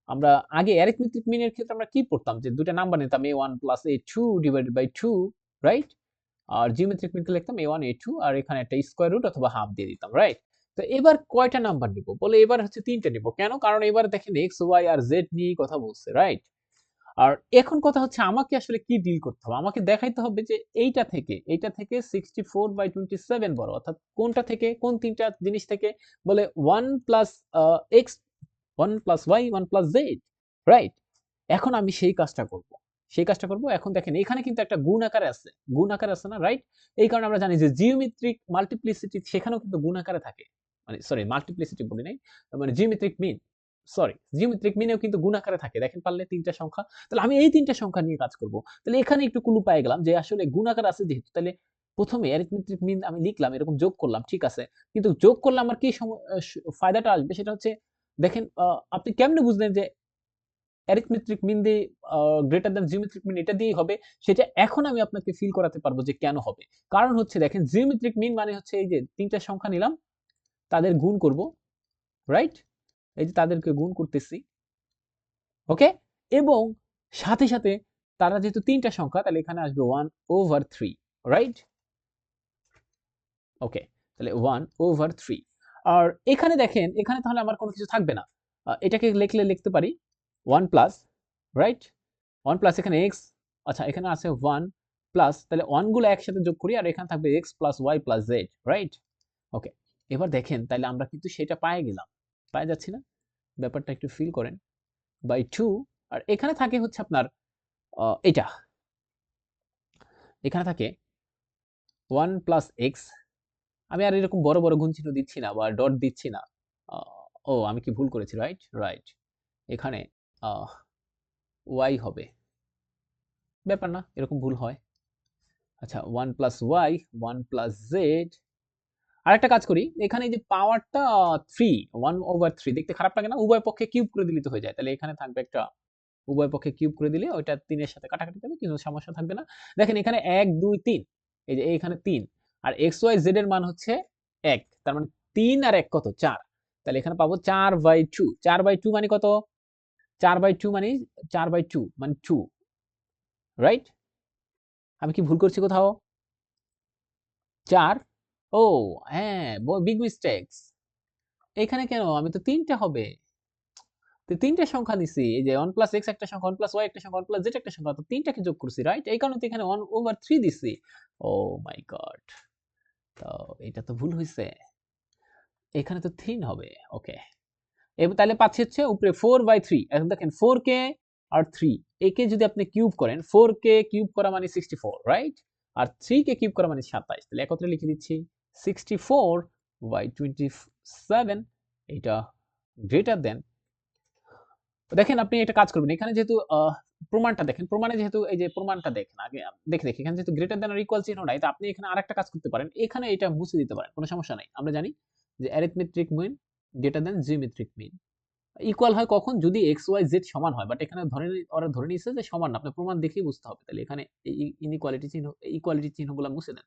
আমরা আগে arithmetic mean এর ক্ষেত্রে আমরা কি পড়তাম যে দুইটা নাম্বার নিতাম a1 plus a2 divided by 2, right? আর জিওমেট্রিক মিনকে লিখতাম a1 a2 আর এখানে একটা স্কয়ার রুট অথবা হাফ দিয়ে দিতাম, রাইট? তো এবার কয়টা নাম্বার নিব? বলে এবার হচ্ছে 3টা নিব। কেন? কারণ এবার দেখেন x, y আর z নিয়ে কথা বলছে, রাইট? আর এখন কথা হচ্ছে আমাকে আসলে কি ডিল করতে হবে? আমাকে দেখাইতে হবে যে এইটা থেকে 64/27 বড়। অর্থাৎ কোনটা থেকে, কোন 3টা জিনিস থেকে? বলে 1 plus x, 1 plus y, 1 plus z, right? এখন আমি সেই কাজটা করব। সেই কাজটা করব। এখন দেখেন এখানে কিন্তু একটা গুণ আকারে আছে। গুণ আকারে আছে না, রাইট? এই কারণে আমরা জানি যে জিওমেট্রিক মাল্টিপ্লিসিটি সেখানেও কিন্তু গুণ আকারে থাকে। মানে সরি, মাল্টিপ্লিসিটি বলি নাই। মানে জিওমেট্রিক মিন, জিওমেট্রিক মিনেও কিন্তু গুণ আকারে থাকে। দেখেন পারলে 3টা সংখ্যা। তাহলে আমি এই 3টা সংখ্যা নিয়ে কাজ করব। তাহলে এখানে একটু ক্লু পেয়ে গেলাম যে আসলে গুণ আকার আছে যেহেতু, তাহলে প্রথমে অ্যারিথমেটিক মিন আমি লিখলাম, এরকম যোগ করলাম, ঠিক আছে। কিন্তু যোগ করলে আমার কি ফায়দাটা আসবে সেটা হচ্ছে দেখেন আপনি কেমনে বুঝলেন যে অ্যারিথমেটিক মিন দিয়ে গ্রেটার দ্যান জিওমেট্রিক মিন এটা দিয়েই হবে, সেটা এখন আমি আপনাকে ফিল করাতে পারবো যে কেন হবে। কারণ হচ্ছে দেখেন জিওমেট্রিক মিন মানে হচ্ছে এই যে ৩টা সংখ্যা নিলাম, তাদের গুণ করব, রাইট? এই যে তাদেরকে গুণ করতেছি, ওকে? এবং সাথে, সাথে তারা যেহেতু ৩টা সংখ্যা তাহলে এখানে আসবে 1/3, রাইট? ওকে, তাহলে 1/3। আর এখানে দেখেন, এখানে তাহলে আমার কোনো কিছু থাকবে না। এটাকে লিখতে পারি 1 প্লাস, রাইট? 1 প্লাস এখানে x, আচ্ছা এখানে আছে 1 প্লাস, তাহলে 1 গুলো একসাথে যোগ করি আর এখানে থাকবে x plus y plus z, right? Okay, এবার দেখেন তাহলে আমরা কিন্তু সেটা পেয়ে গেলাম। পেয়ে যাচ্ছি না? ব্যাপারটা একটু ফিল করেন। বাই 2, আর এখানে থাকে হচ্ছে আপনার এটা। এখানে থাকে 1 প্লাস x, আমি আর এরকম বড়, বড় গুণ চিহ্ন দিচ্ছি না বা ডট দিচ্ছি না। আ ও আমি কি ভুল করেছি, রাইট? রাইট। এখানে আ y হবে। ব্যাপার না, এরকম ভুল হয়। আচ্ছা 1 প্লাস y, 1 প্লাস z। আরেকটা কাজ করি, এখানে এই যে পাওয়ারটা 3, 1/3 দেখতে খারাপ লাগে না? উভয় পক্ষে কিউব করে দিলেই তো হয়ে যায়। তাহলে এখানে থাকবে একটা, উভয় পক্ষে কিউব করে দিলে ওইটা ৩ এর সাথে কাটাকাটি যাবে, কিছু সমস্যা থাকবে না। দেখেন এখানে ১, ২, ৩, এই যে এইখানে ৩ আর x, y, z এর মান হচ্ছে ১, তার মানে ৩ আর ১ কত? ৪। তাহলে এখানে পাবো 4/2। 4/2 মানে কত? 4/2 মানে 4/2 মানে 2, রাইট? আমি কি ভুল করছি কোথাও? 4, ও হ্যাঁ, বিগ মিস্টেকস। এখানে কেন? আমি তো ৩ টা হবে। তো ৩ টা সংখ্যা নিছি। এই যে 1 প্লাস x একটা সংখ্যা, 1 প্লাস y একটা সংখ্যা, 1 প্লাস z একটা সংখ্যা। তো ৩ টাকে যোগ করছি, রাইট? এই কারণে তো এখানে 1/3 দিছি। ওহ মাই গড! তো এটা তো ভুল হইছে। এখানে তো 3 হবে। ওকে। তাহলে পাচ্ছি হচ্ছে উপরে 4/3। এখন দেখেন 4 কে আর 3 একে যদি আপনি কিউব করেন, 4 কে কিউব করা মানে 64, রাইট? আর 3 কে কিউব করা মানে 27। তাহলে একত্রে লিখে দিচ্ছি 64/27, এটা গ্রেটার দেন। দেখেন আপনি একটা কাজ করবেন। এখানে যেহেতু প্রমাণটা দেখেন, প্রমাণে যেহেতু এই যে প্রমাণটা দেখেন আগে দেখি এখানে যেহেতু গ্রেটার দেন আর ইকুয়াল চিহ্ন নাই, তো আপনি এখানে আরেকটা কাজ করতে পারেন। এখানে এটা মুছে দিতে পারেন। কোনো সমস্যা নাই। আমরা জানি যে arithmetic mean greater than geometric mean. Equal হয় কখন? যদি x, y, z সমান হয়। বাট এখানে ওরা ধরে নিয়েছে যে সমান না। আপনার প্রমাণ দেখেই বুঝতে হবে। তাহলে এখানে এই ইনইকুয়ালিটি চিহ্ন, ইকুয়ালিটি চিহ্নগুলো মুছে দেন।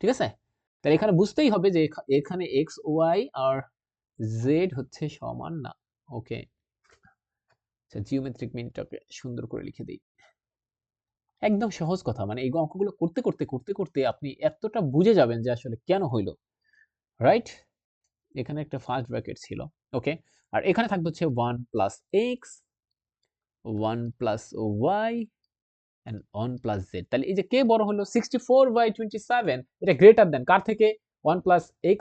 ঠিক আছে? তাহলে এখানে বুঝতেই হবে যে এখানে x, y আর z হচ্ছে সমান না। ওকে। আচ্ছা জিওমেট্রিক মিনটাকে সুন্দর করে লিখে দেই। একদম সহজ কথা। মানে এই অঙ্কগুলো করতে আপনি এতটা বুঝে যাবেন যে আসলে কেন হইল। রাইট? এখানে একটা ফার্স্ট ব্র্যাকেট ছিল। ওকে। আর এখানে থাকবে হচ্ছে 1 plus x, 1 plus y and 1 plus z। তাহলে এই যে কে বড় হলো? 64/27 এটা গ্রেটার দেন কার থেকে? 1 plus x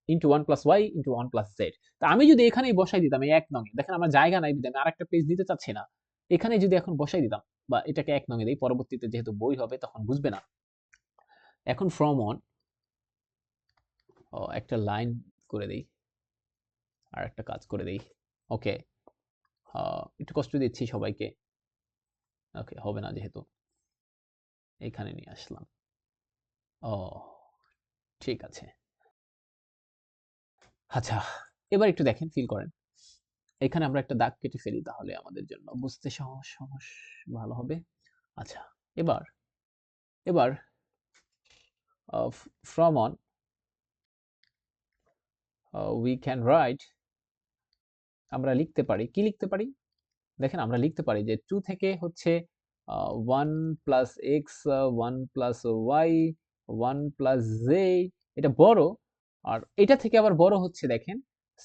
into 1 plus y into 1 plus z। তা আমি যদি এখানেই বসাই দিতাম এই ১ নং এ, দেখেন আমার জায়গা নাই বিধায় আমি আরেকটা পেজ দিতে চাচ্ছি না। এখানে যদি এখন বসাই দিতাম বা এটাকে ১ নং এ দেই, পরবর্তীতে যেহেতু বই হবে তখন বুঝবে না। এখন ফ্রম অন একটা লাইন করে দেই। আর একটা কাজ করে দেই। ওকে। একটু কষ্ট দিচ্ছি সবাইকে। ওকে, হবে না যেহেতু। এইখানে নিয়ে আসলাম। ও ঠিক আছে। আচ্ছা, এবার একটু দেখেন, ফিল করেন। এখানে আমরা একটা দাগ কেটে ফেলি তাহলে আমাদের জন্য বুঝতে সহজ ভালো হবে। আচ্ছা, এবার এবার from on we can write, আমরা লিখতে পারি, কি লিখতে পারি? দেখেন আমরা লিখতে পারি যে 2 থেকে হচ্ছে 1 plus x, 1 plus y, 1 plus z এটা বড়, আর এটা থেকে আবার বড় হচ্ছে দেখেন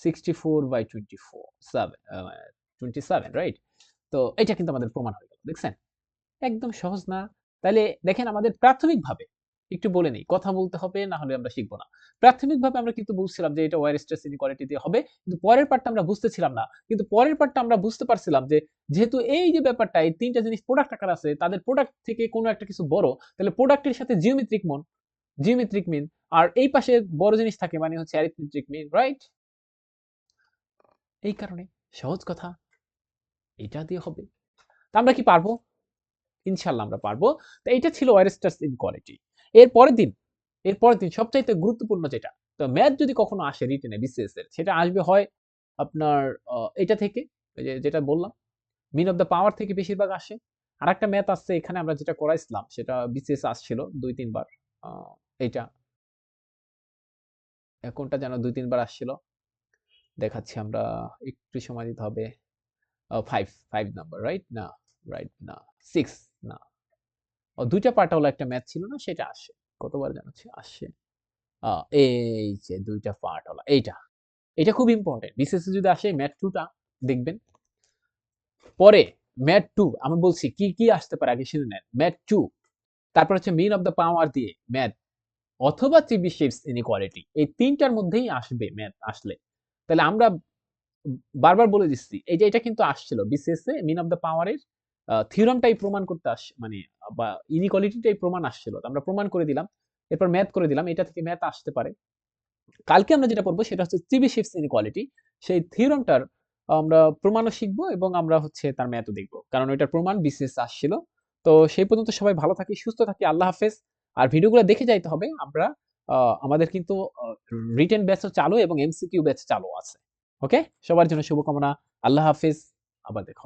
64/27, রাইট? তো এটা কিন্তু আমাদের প্রমাণ হয়ে গেল। দেখছেন? একদম সহজ না? তাইলে দেখেন আমাদের প্রাথমিকভাবে একটু বলে নেই। কথা বলতে হবে, না হলে আমরা শিখব না। প্রাথমিকভাবে আমরা কিন্তু বুঝছিলাম যে এটা ওয়্যারস্ট্রাস ইনইকুয়ালিটি দিয়ে হবে। কিন্তু পরের পার্টটা আমরা বুঝতেছিলাম না। কিন্তু পরের পার্টটা আমরা বুঝতে পারছিলাম যে যেহেতু এই যে ব্যাপারটা এই ৩ টা জিনিস প্রোডাক্ট আকারে আছে, তাদের প্রোডাক্ট থেকে কোনো একটা কিছু বড়, তাহলে প্রোডাক্টের সাথে জিওমেট্রিক মিন আর এই পাশে বড় জিনিস থাকে মানে হচ্ছে অ্যারিথমেটিক মিন, রাইট? এই কারণে সহজ কথা এটা দিয়ে হবে। তা আমরা কি পারবো? ইনশাআল্লাহ আমরা পারবো। তো এইটা ছিল ওয়্যারস্ট্রাস ইনইকুয়ালিটি। এর পরের দিন সবচাইতে গুরুত্বপূর্ণ যেটা, তো ম্যাথ যদি কখনো আসে রিটেনে বিসিএস এর, সেটা আসবে হয় আপনার এটা থেকে, ওই যে যেটা বললাম মিন অফ দ্য পাওয়ার থেকে বেশিরভাগ আসে। আরেকটা ম্যাথ আছে এখানে আমরা যেটা করাইছিলাম সেটা বিসিএস আসছিল ২-৩ বার। এইটা কোনটা যেন ২-৩ বার আসছিল। দেখাচ্ছি আমরা, একটু সময় দিতে হবে। 5 নাম্বার, রাইট? না, রাইট না। 6 না। ২ টা পার্ট হলো একটা ম্যাথ ছিল না, সেটা আসে। কতবার যেন আসে। এই যে ২ টা পার্ট হলো এইটা। এটা খুব ইম্পর্টেন্ট। বিসিএস এ যদি আসে ম্যাথ 2 টা দেখবেন। পরে ম্যাথ 2 আমি বলছি কি, কি আসতে পারে আগে শুনে নেন। ম্যাথ 2, তারপর হচ্ছে মিন অফ দ্য পাওয়ার দিয়ে ম্যাথ অথবা চেবিশেভস ইনইকুয়ালিটি। এই ৩ টার মধ্যেই আসবে ম্যাথ আসলে। তাহলে আমরা বারবার বলে দিচ্ছি এই যে এটা কিন্তু আসছিল বিসিএস এ মিন অফ দ্য পাওয়ার এর থিওরামটাই প্রমাণ করতে মানে বা ইনইকুয়ালিটিটাই প্রমাণ আসছিল। তো আমরা প্রমাণ করে দিলাম। এরপর ম্যাথ করে দিলাম। এটা থেকে ম্যাথ আসতে পারে। কালকে আমরা যেটা পড়বো সেটা হচ্ছে চেবিশেভস ইনইকুয়ালিটি। সেই থিওরামটার আমরা প্রমাণও শিখবো এবং আমরা হচ্ছে তার ম্যাথও দেখব। কারণ ওইটার প্রমাণ বিসিএস আসছিল। তো সেই পর্যন্ত সবাই ভালো থাকি, সুস্থ থাকি। আল্লাহ হাফেজ। আর ভিডিওগুলো দেখে যাইতে হবে। আমরা আমাদের কিন্তু রিটেন ব্যাচও চালু এবং এমসিকিউ ব্যাচ চালু আছে। ওকে? সবার জন্য শুভকামনা। আল্লাহ হাফেজ। আবার দেখা হবে।